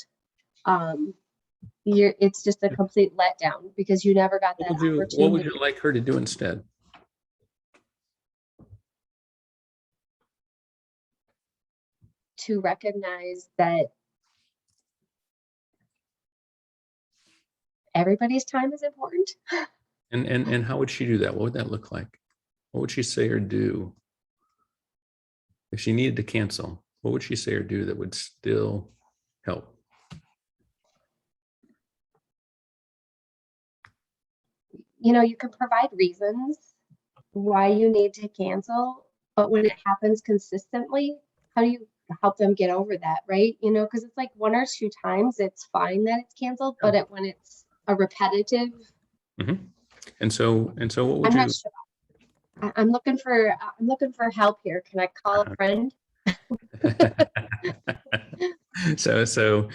It's just a complete letdown because you never got that opportunity. What would you like her to do instead? To recognize that everybody's time is important. And how would she do that? What would that look like? What would she say or do? If she needed to cancel, what would she say or do that would still help? You know, you can provide reasons why you need to cancel, but when it happens consistently, how do you help them get over that, right? You know, because it's like one or two times, it's fine that it's canceled, but when it's a repetitive. And so what would I'm you? not sure. I'm looking for help here. Can I call a friend? So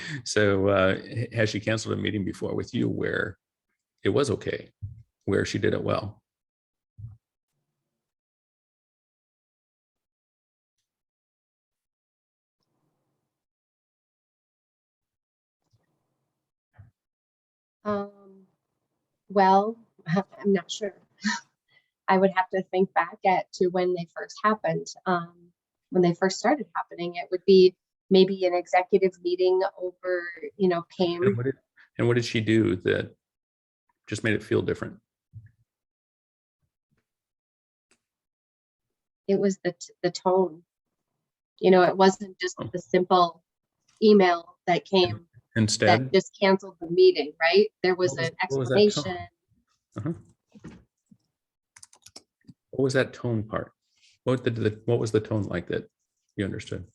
has she canceled a meeting before with you where it was okay, where she did it well? Well, I'm not sure. I would have to think back to when they first happened. When they first started happening, it would be maybe an executive meeting over, you know, came. And what did she do that just made it feel different? It was the tone. You know, it wasn't just the simple email that came Instead, that just canceled the meeting, right? There was an explanation. What was that tone part? What was the tone like that you understood?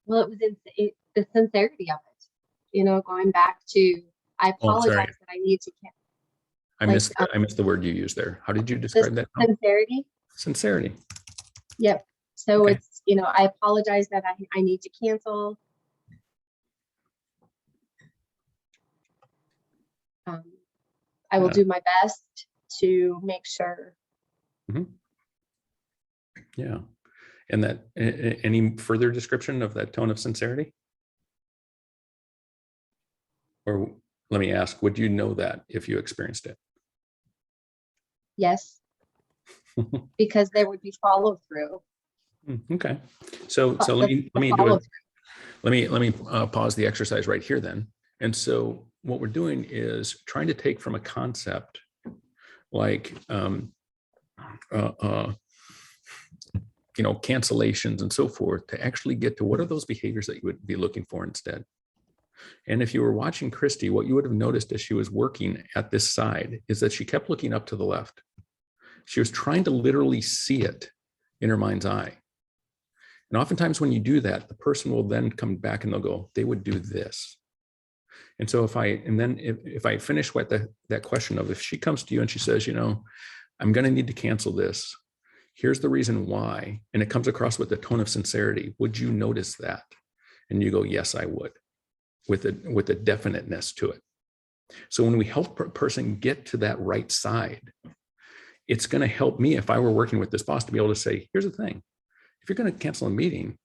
Well, it was the sincerity of it. You know, going back to, I apologize that I need to. I missed the word you used there. How did you describe that? Sincerity. Sincerity. Yep. So it's, you know, I apologize that I need to cancel. I will Yeah. do my best to make sure. Yeah. And that, any further description of that tone of sincerity? Or let me ask, would you know that if you experienced it? Yes, because there would be follow through. Okay. So let me do it. Let me pause the exercise right here then. And so what we're doing is trying to take from a concept like cancellations and so forth to actually get to what are those behaviors that you would be looking for instead. And if you were watching Christy, what you would have noticed as she was working at this side is that she kept looking up to the left. She was trying to literally see it in her mind's eye. And oftentimes when you do that, the person will then come back and they'll go, they would do this. And so if I finish with that question of if she comes to you and she says, I'm going to need to cancel this. Here's the reason why. And it comes across with the tone of sincerity. Would you notice that? And you go, yes, I would, with a definiteness to it. So when we help a person get to that right side, it's going to help me if I were working with this boss to be able to say, here's the thing. If you're going to cancel a meeting,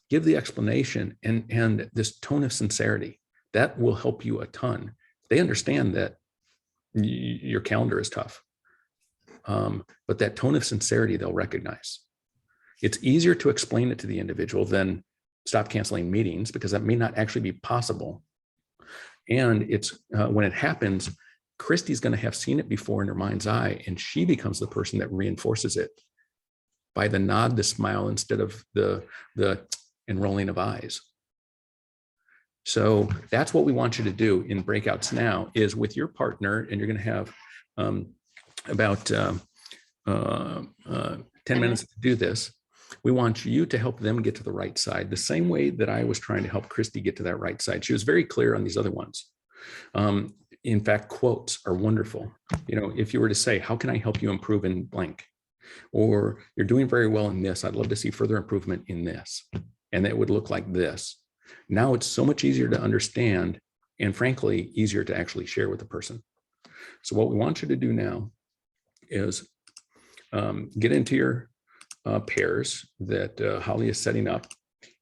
give the explanation and this tone of sincerity. That will help you a ton. They understand that your calendar is tough. But that tone of sincerity, they'll recognize. It's easier to explain it to the individual than stop canceling meetings, because that may not actually be possible. And it's when it happens, Christy's going to have seen it before in her mind's eye, and she becomes the person that reinforces it by the nod, the smile, instead of the enrolling of eyes. So that's what we want you to do in breakouts now is with your partner, and you're going to have about 10 minutes to do this. We want you to help them get to the right side, the same way that I was trying to help Christy get to that right side. She was very clear on these other ones. In fact, quotes are wonderful. If you were to say, how can I help you improve in blank? Or you're doing very well in this. I'd love to see further improvement in this. And it would look like this. Now it's so much easier to understand and frankly, easier to actually share with the person. So what we want you to do now is get into your pairs that Holly is setting up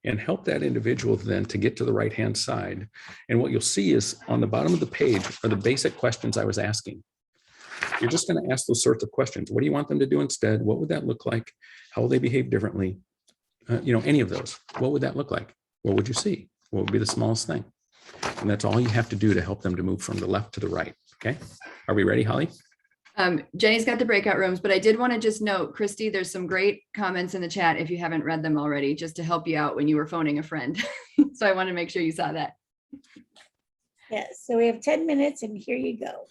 and help that individual then to get to the right-hand side. And what you'll see is on the bottom of the page are the basic questions I was asking. You're just going to ask those sorts of questions. What do you want them to do instead? What would that look like? How will they behave differently? Any of those. What would that look like? What would you see? What would be the smallest thing? And that's all you have to do to help them to move from the left to the right. Okay. Are we ready, Holly? Jenny's got the breakout rooms, but I did want to just note, Christy, there's some great comments in the chat if you haven't read them already, just to help you out when you were phoning a friend. So I want to make sure you saw that. Yes, so we have 10 minutes and here you go.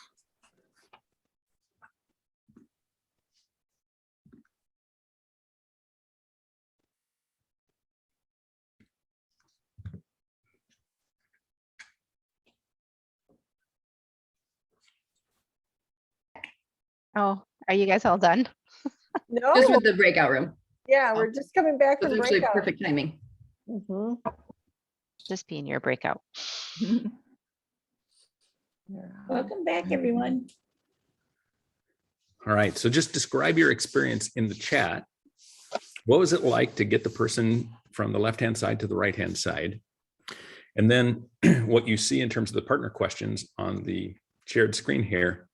Oh, are you guys all done? No, Just with the breakout room. yeah, we're just coming back That's from actually breakout. perfect timing. Mhm. Just be in your breakout. Welcome back, everyone. All right. So just describe your experience in the chat. What was it like to get the person from the left-hand side to the right-hand side? And then what you see in terms of the partner questions on the shared screen here,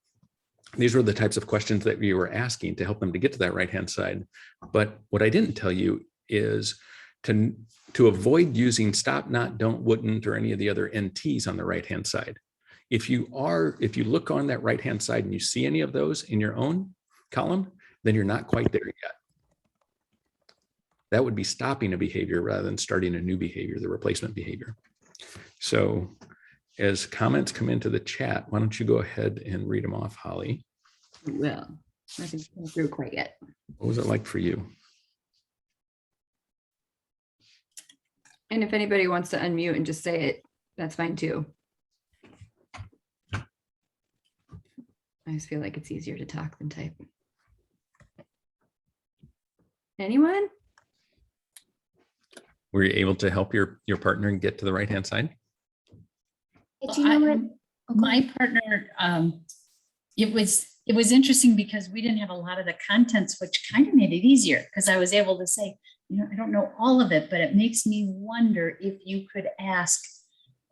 these were the types of questions that we were asking to help them to get to that right-hand side. But what I didn't tell you is to avoid using stop, not, don't, wouldn't, or any of the other NTs on the right-hand side. If you look on that right-hand side and you see any of those in your own column, then you're not quite there yet. That would be stopping a behavior rather than starting a new behavior, the replacement behavior. So as comments come into the chat, why don't you go ahead and read them off, Holly? Well, nothing's come through quite yet. What was it like for you? And if anybody wants to unmute and just say it, that's fine too. I just feel like it's easier to talk than type. Anyone? Were you able to help your partner get to the right-hand side? Do you know what? My partner it was interesting because we didn't have a lot of the contents, which kind of made it easier because I was able to say, I don't know all of it, but it makes me wonder if you could ask.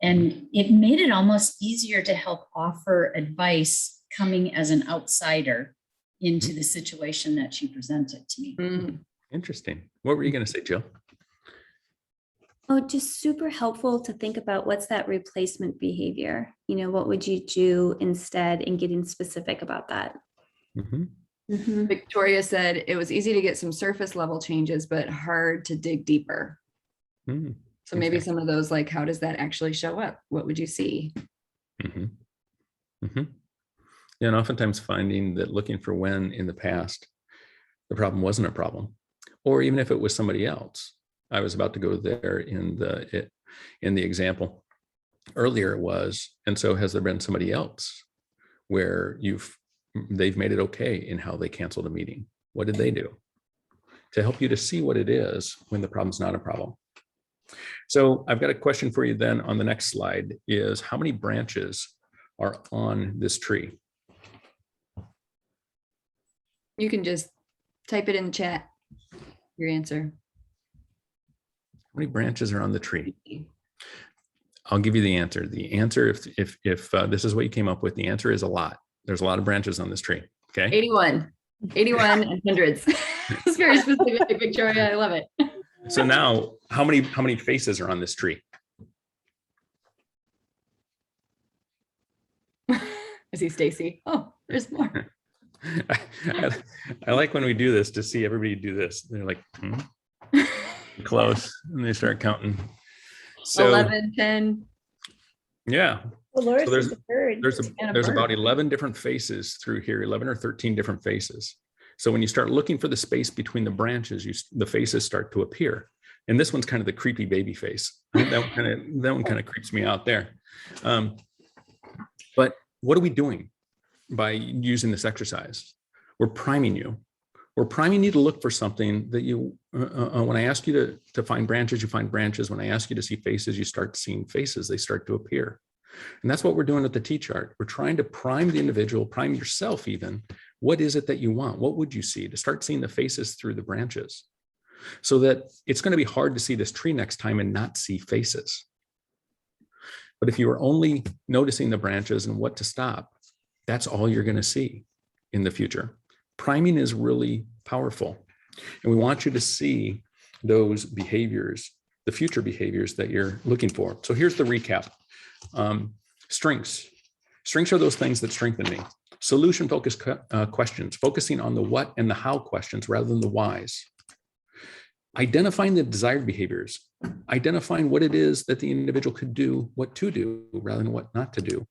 And it made it almost easier to help offer advice coming as an outsider into the situation that she presented to me. Interesting. What were you going to say, Jill? Oh, just super helpful to think about what's that replacement behavior? What would you do instead, and getting specific about that? Victoria said it was easy to get some surface level changes, but hard to dig deeper. So maybe some of those, like, how does that actually show up? What would you see? Yeah, and oftentimes finding that looking for when in the past the problem wasn't a problem, or even if it was somebody else. I was about to go there in the example earlier was, and so has there been somebody else where they've made it okay in how they canceled a meeting? What did they do to help you to see what it is when the problem's not a problem? So I've got a question for you then on the next slide is, how many branches are on this tree? You can just type it in the chat, your answer. How many branches are on the tree? I'll give you the answer. The answer, if this is what you came up with, the answer is a lot. There's a lot of branches on this tree. Okay. 81 and hundreds. It's very specific, Victoria. I love it. So now, how many faces are on this tree? I see Stacy. Oh, there's more. I like when we do this to see everybody do this. They're like, close, and they start counting. So 11, 10. Yeah. Well, So there's about 11 different faces through here, 11 or 13 different faces. So when you start looking for the space between the branches, the faces start to appear. And this one's kind of the creepy baby face. That one kind of creeps me out there. But what are we doing by using this exercise? We're priming you. We're priming you to look for something that you, when I ask you to find branches, you find branches. When I ask you to see faces, you start seeing faces. They start to appear. And that's what we're doing with the T-chart. We're trying to prime the individual, prime yourself even. What is it that you want? What would you see? To start seeing the faces through the branches, so that it's going to be hard to see this tree next time and not see faces. But if you are only noticing the branches and what to stop, that's all you're going to see in the future. Priming is really powerful. And we want you to see those behaviors, the future behaviors that you're looking for. So here's the recap. Strengths. Strengths are those things that strengthen me. Solution-focused questions, focusing on the what and the how questions rather than the whys. Identifying the desired behaviors, identifying what it is that the individual could do, what to do rather than what not to do.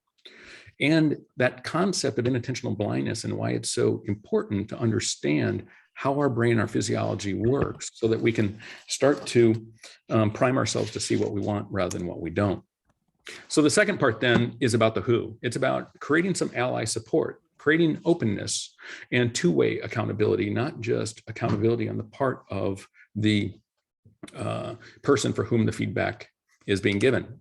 And that concept of inattentional blindness and why it's so important to understand how our brain, our physiology works so that we can start to prime ourselves to see what we want rather than what we don't. So the second part then is about the who. It's about creating some ally support, creating openness and two-way accountability, not just accountability on the part of the person for whom the feedback is being given.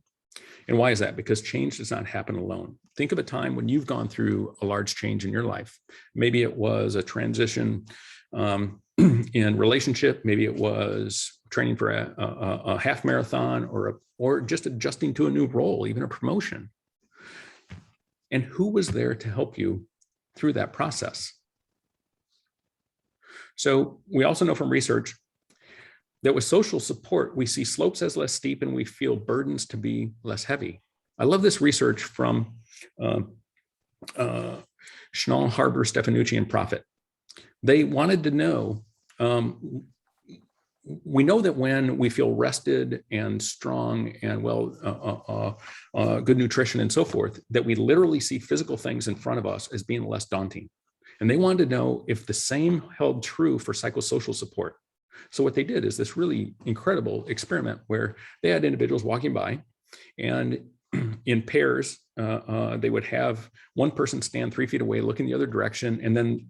And why is that? Because change does not happen alone. Think of a time when you've gone through a large change in your life. Maybe it was a transition in relationship. Maybe it was training for a half marathon or just adjusting to a new role, even a promotion. And who was there to help you through that process? So we also know from research that with social support, we see slopes as less steep and we feel burdens to be less heavy. I love this research from Schnall, Harbour, Stefanucci, and Profit. They wanted to know, we know that when we feel rested and strong and good nutrition and so forth, that we literally see physical things in front of us as being less daunting. And they wanted to know if the same held true for psychosocial support. So what they did is this really incredible experiment where they had individuals walking by, and in pairs, they would have one person stand 3 feet away, looking the other direction, and then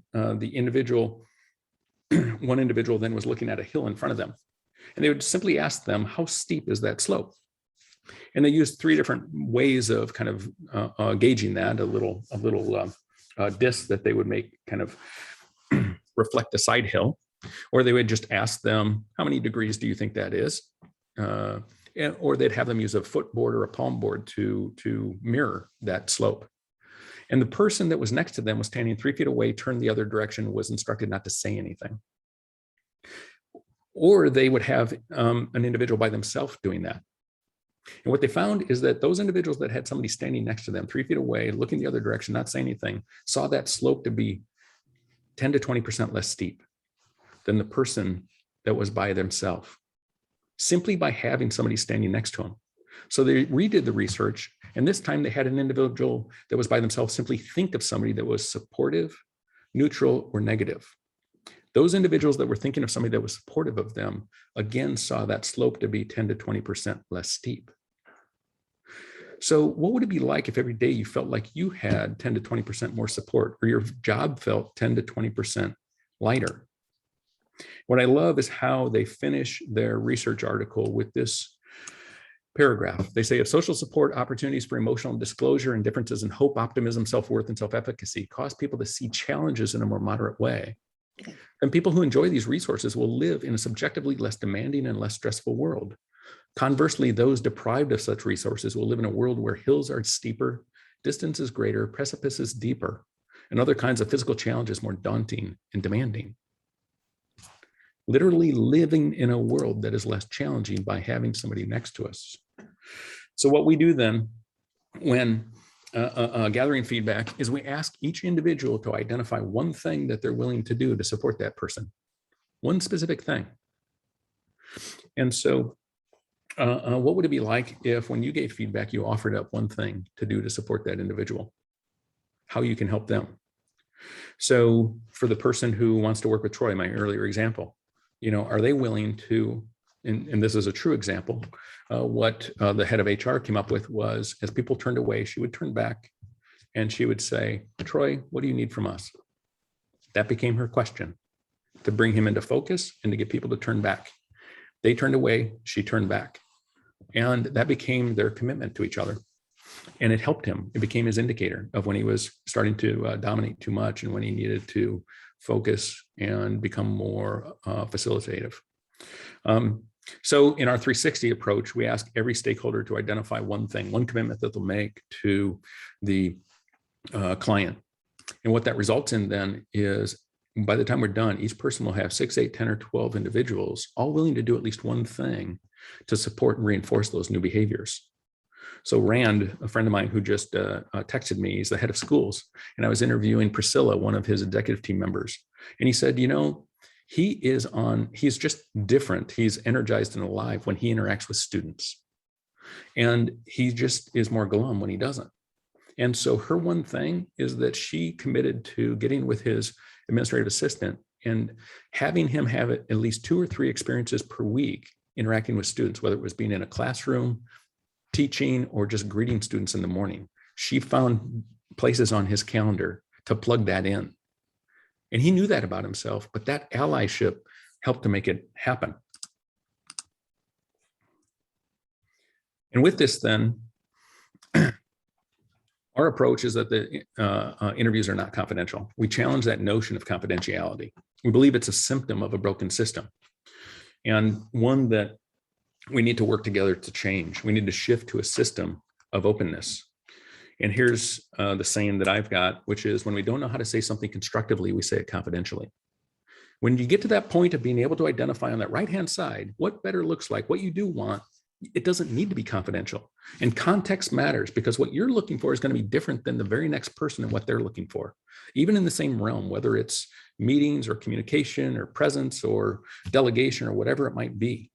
one individual then was looking at a hill in front of them. And they would simply ask them, how steep is that slope? And they used 3 different ways of kind of gauging that, a little discs that they would make kind of reflect the side hill, or they would just ask them, how many degrees do you think that is? Or they'd have them use a foot board or a palm board to mirror that slope. And the person that was next to them was standing 3 feet away, turned the other direction, was instructed not to say anything. Or they would have an individual by themselves doing that. And what they found is that those individuals that had somebody standing next to them 3 feet away, looking the other direction, not saying anything, saw that slope to be 10 to 20% less steep than the person that was by themselves, simply by having somebody standing next to them. So they redid the research, and this time they had an individual that was by themselves simply think of somebody that was supportive, neutral, or negative. Those individuals that were thinking of somebody that was supportive of them, again, saw that slope to be 10 to 20% less steep. So what would it be like if every day you felt like you had 10 to 20% more support, or your job felt 10 to 20% lighter? What I love is how they finish their research article with this paragraph. They say, if social support, opportunities for emotional disclosure, and differences in hope, optimism, self-worth, and self-efficacy cause people to see challenges in a more moderate way, then people who enjoy these resources will live in a subjectively less demanding and less stressful world. Conversely, those deprived of such resources will live in a world where hills are steeper, distance is greater, precipices deeper, and other kinds of physical challenges more daunting and demanding. Literally living in a world that is less challenging by having somebody next to us. So what we do then when gathering feedback is we ask each individual to identify one thing that they're willing to do to support that person, one specific thing. And so what would it be like if when you gave feedback, you offered up one thing to do to support that individual, how you can help them? So for the person who wants to work with Troy, my earlier example, are they willing to, and this is a true example, what the head of HR came up with was, as people turned away, she would turn back and she would say, Troy, what do you need from us? That became her question, to bring him into focus and to get people to turn back. They turned away, she turned back. And that became their commitment to each other. And it helped him. It became his indicator of when he was starting to dominate too much and when he needed to focus and become more facilitative. So in our 360 approach, we ask every stakeholder to identify one thing, one commitment that they'll make to the client. And what that results in then is, by the time we're done, each person will have 6, 8, 10, or 12 individuals, all willing to do at least one thing to support and reinforce those new behaviors. So Rand, a friend of mine who just texted me, he's the head of schools, and I was interviewing Priscilla, one of his executive team members. And he said, he's just different. He's energized and alive when he interacts with students. And he just is more glum when he doesn't. And so her one thing is that she committed to getting with his administrative assistant and having him have at least 2 or 3 experiences per week interacting with students, whether it was being in a classroom, teaching, or just greeting students in the morning. She found places on his calendar to plug that in. And he knew that about himself, but that allyship helped to make it happen. And with this then, our approach is that the interviews are not confidential. We challenge that notion of confidentiality. We believe it's a symptom of a broken system, and one that we need to work together to change. We need to shift to a system of openness. And here's the saying that I've got, which is, when we don't know how to say something constructively, we say it confidentially. When you get to that point of being able to identify on that right-hand side what better looks like, what you do want, it doesn't need to be confidential. And context matters, because what you're looking for is going to be different than the very next person and what they're looking for, even in the same realm, whether it's meetings or communication or presence or delegation or whatever it might be.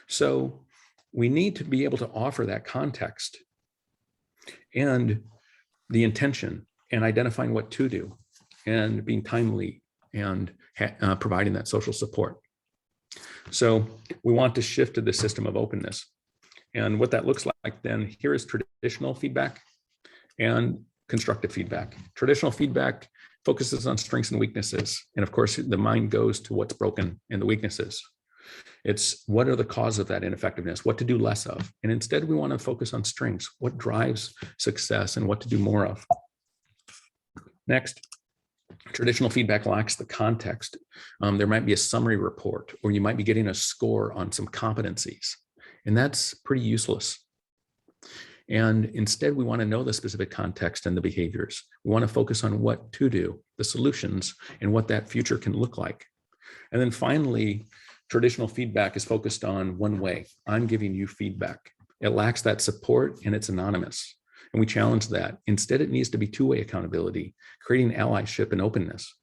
So we need to be able to offer that context and the intention and identifying what to do and being timely and providing that social support. So we want to shift to the system of openness. And what that looks like then, here is traditional feedback and constructive feedback. Traditional feedback focuses on strengths and weaknesses. And of course, the mind goes to what's broken and the weaknesses. It's what are the causes of that ineffectiveness, what to do less of. And instead, we want to focus on strengths, what drives success and what to do more of. Next, traditional feedback lacks the context. There might be a summary report, or you might be getting a score on some competencies, and that's pretty useless. And instead, we want to know the specific context and the behaviors. We want to focus on what to do, the solutions, and what that future can look like. And then finally, traditional feedback is focused on one way. I'm giving you feedback. It lacks that support and it's anonymous. And we challenge that. Instead, it needs to be two-way accountability, creating allyship and openness.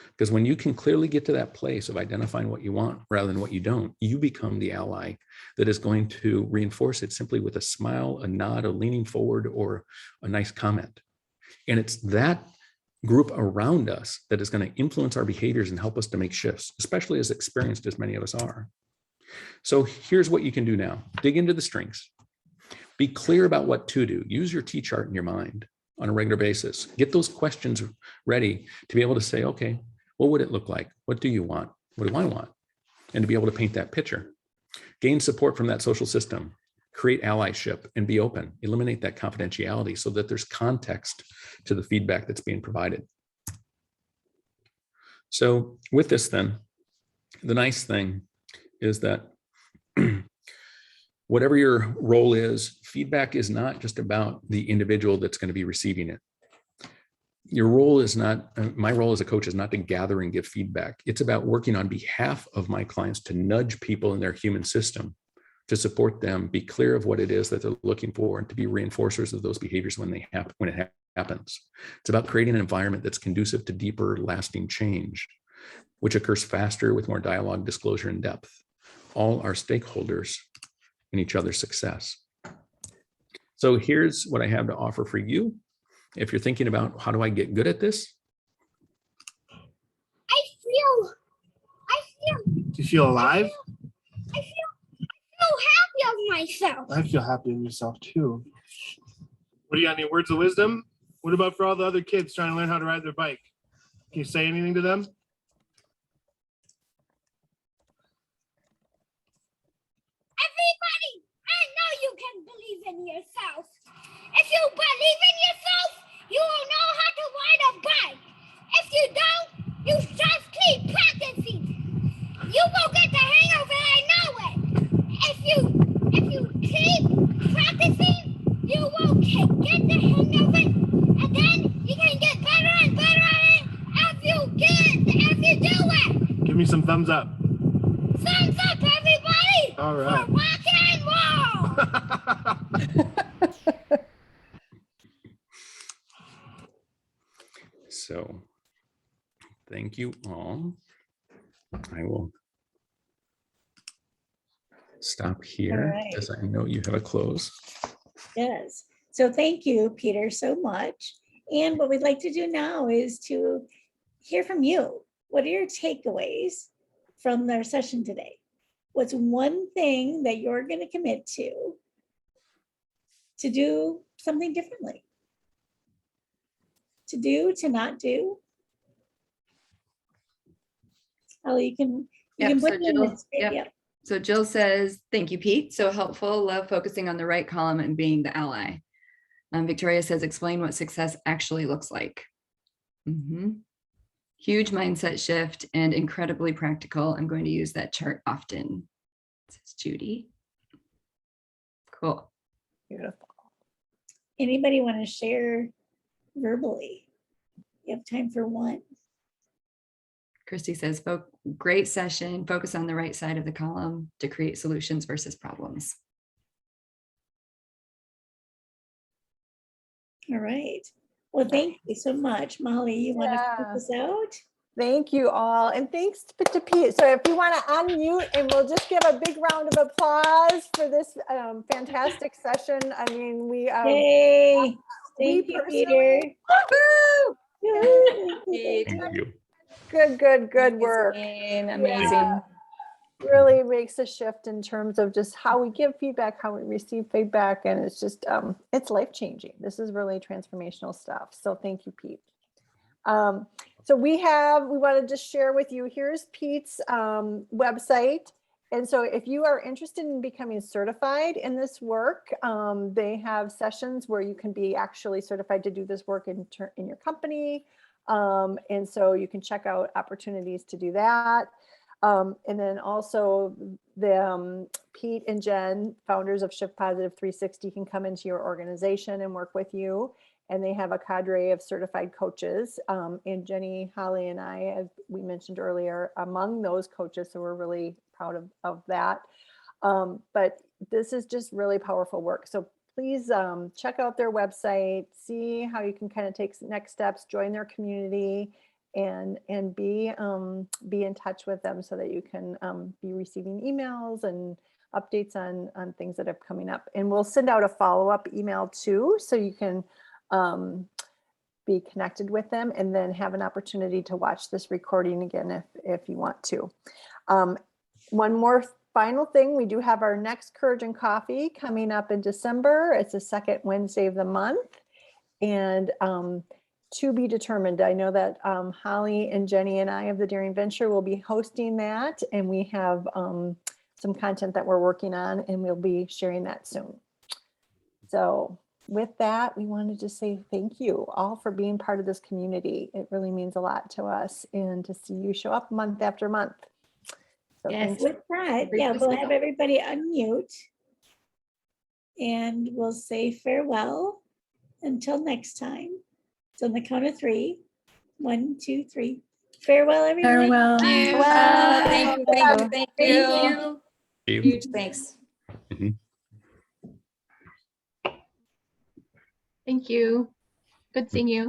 Because when you can clearly get to that place of identifying what you want rather than what you don't, you become the ally that is going to reinforce it simply with a smile, a nod, a leaning forward, or a nice comment. And it's that group around us that is going to influence our behaviors and help us to make shifts, especially as experienced as many of us are. So here's what you can do now. Dig into the strengths. Be clear about what to do. Use your T-chart in your mind on a regular basis. Get those questions ready to be able to say, okay, what would it look like? What do you want? What do I want? And to be able to paint that picture. Gain support from that social system. Create allyship and be open. Eliminate that confidentiality so that there's context to the feedback that's being provided. So with this then, the nice thing is that whatever your role is, feedback is not just about the individual that's going to be receiving it. Your role is not, my role as a coach is not to gather and give feedback. It's about working on behalf of my clients to nudge people in their human system, to support them, be clear of what it is that they're looking for, and to be reinforcers of those behaviors when it happens. It's about creating an environment that's conducive to deeper, lasting change, which occurs faster with more dialogue, disclosure, and depth. All our stakeholders in each other's success. So here's what I have to offer for you. If you're thinking about how do I get good at this? Do you feel alive? I feel happy of myself. I feel happy in yourself too. What do you got? Any words of wisdom? What about for all the other kids trying to learn how to ride their bike? Can you say anything to them? Everybody, I know you can believe in yourself. If you believe in yourself, you will know how to ride a bike. If you don't, you just keep practicing. You will get the hang of it, I know it. If you keep practicing, you will get the hang of it, and then you can get better and better at it if you do it. Give me some thumbs up. Thumbs up, everybody! All right. For rock and roll! So thank you all. I will stop here as I know you have a close. Yes. So thank you, Peter, so much. And what we'd like to do now is to hear from you. What are your takeaways from our session today? What's one thing that you're going to commit to do something differently? To do, to not do? Holly, you can put it in the screen. Yep. So Jill says, thank you, Pete. So helpful. Love focusing on the right column and being the ally. Victoria says, explain what success actually looks like. Huge mindset shift and incredibly practical. I'm going to use that chart often, says Judy. Cool. Beautiful. Anybody want to share verbally? You have time for one. Christy says, great session. Focus on the right side of the column to create solutions versus problems. All right. Well, thank you so much. Molly, you want to put this out? Thank you all. And thanks to Pete. So if you want to unmute, and we'll just give a big round of applause for this fantastic session. I mean, Yay. Thank you, Peter. Thank you. Good work. Amazing. Yeah. Really makes a shift in terms of just how we give feedback, how we receive feedback, and it's just it's life-changing. This is really transformational stuff. So thank you, Pete. So we want to just share with you, here's Pete's website, And so if you are interested in becoming certified in this work, they have sessions where you can be actually certified to do this work in your company. And so you can check out opportunities to do that. And then also the Pete and Jen, founders of Shift Positive 360, can come into your organization and work with you. And they have a cadre of certified coaches. And Jenny, Holly, and I, as we mentioned earlier, among those coaches. So we're really proud of that. But this is just really powerful work. So please check out their website, see how you can kind of take next steps, join their community, and be in touch with them so that you can be receiving emails and updates on things that are coming up. And we'll send out a follow-up email too, so you can be connected with them and then have an opportunity to watch this recording again if you want to. One more final thing, we do have our next Courage and Coffee coming up in December. It's the second Wednesday of the month, and to be determined. I know that Holly and Jenny and I of the Daring Venture will be hosting that, and we have some content that we're working on, and we'll be sharing that soon. So with that, we wanted to say thank you all for being part of this community. It really means a lot to us, and to see you show up month after month. So Yes. With that, yeah, we'll have everybody unmute. And we'll say farewell until next time. So on the count of 3, 1, 2, 3. Farewell, everyone. Farewell. Thank you. Thank you. You. Thanks. Thank you. Good seeing you.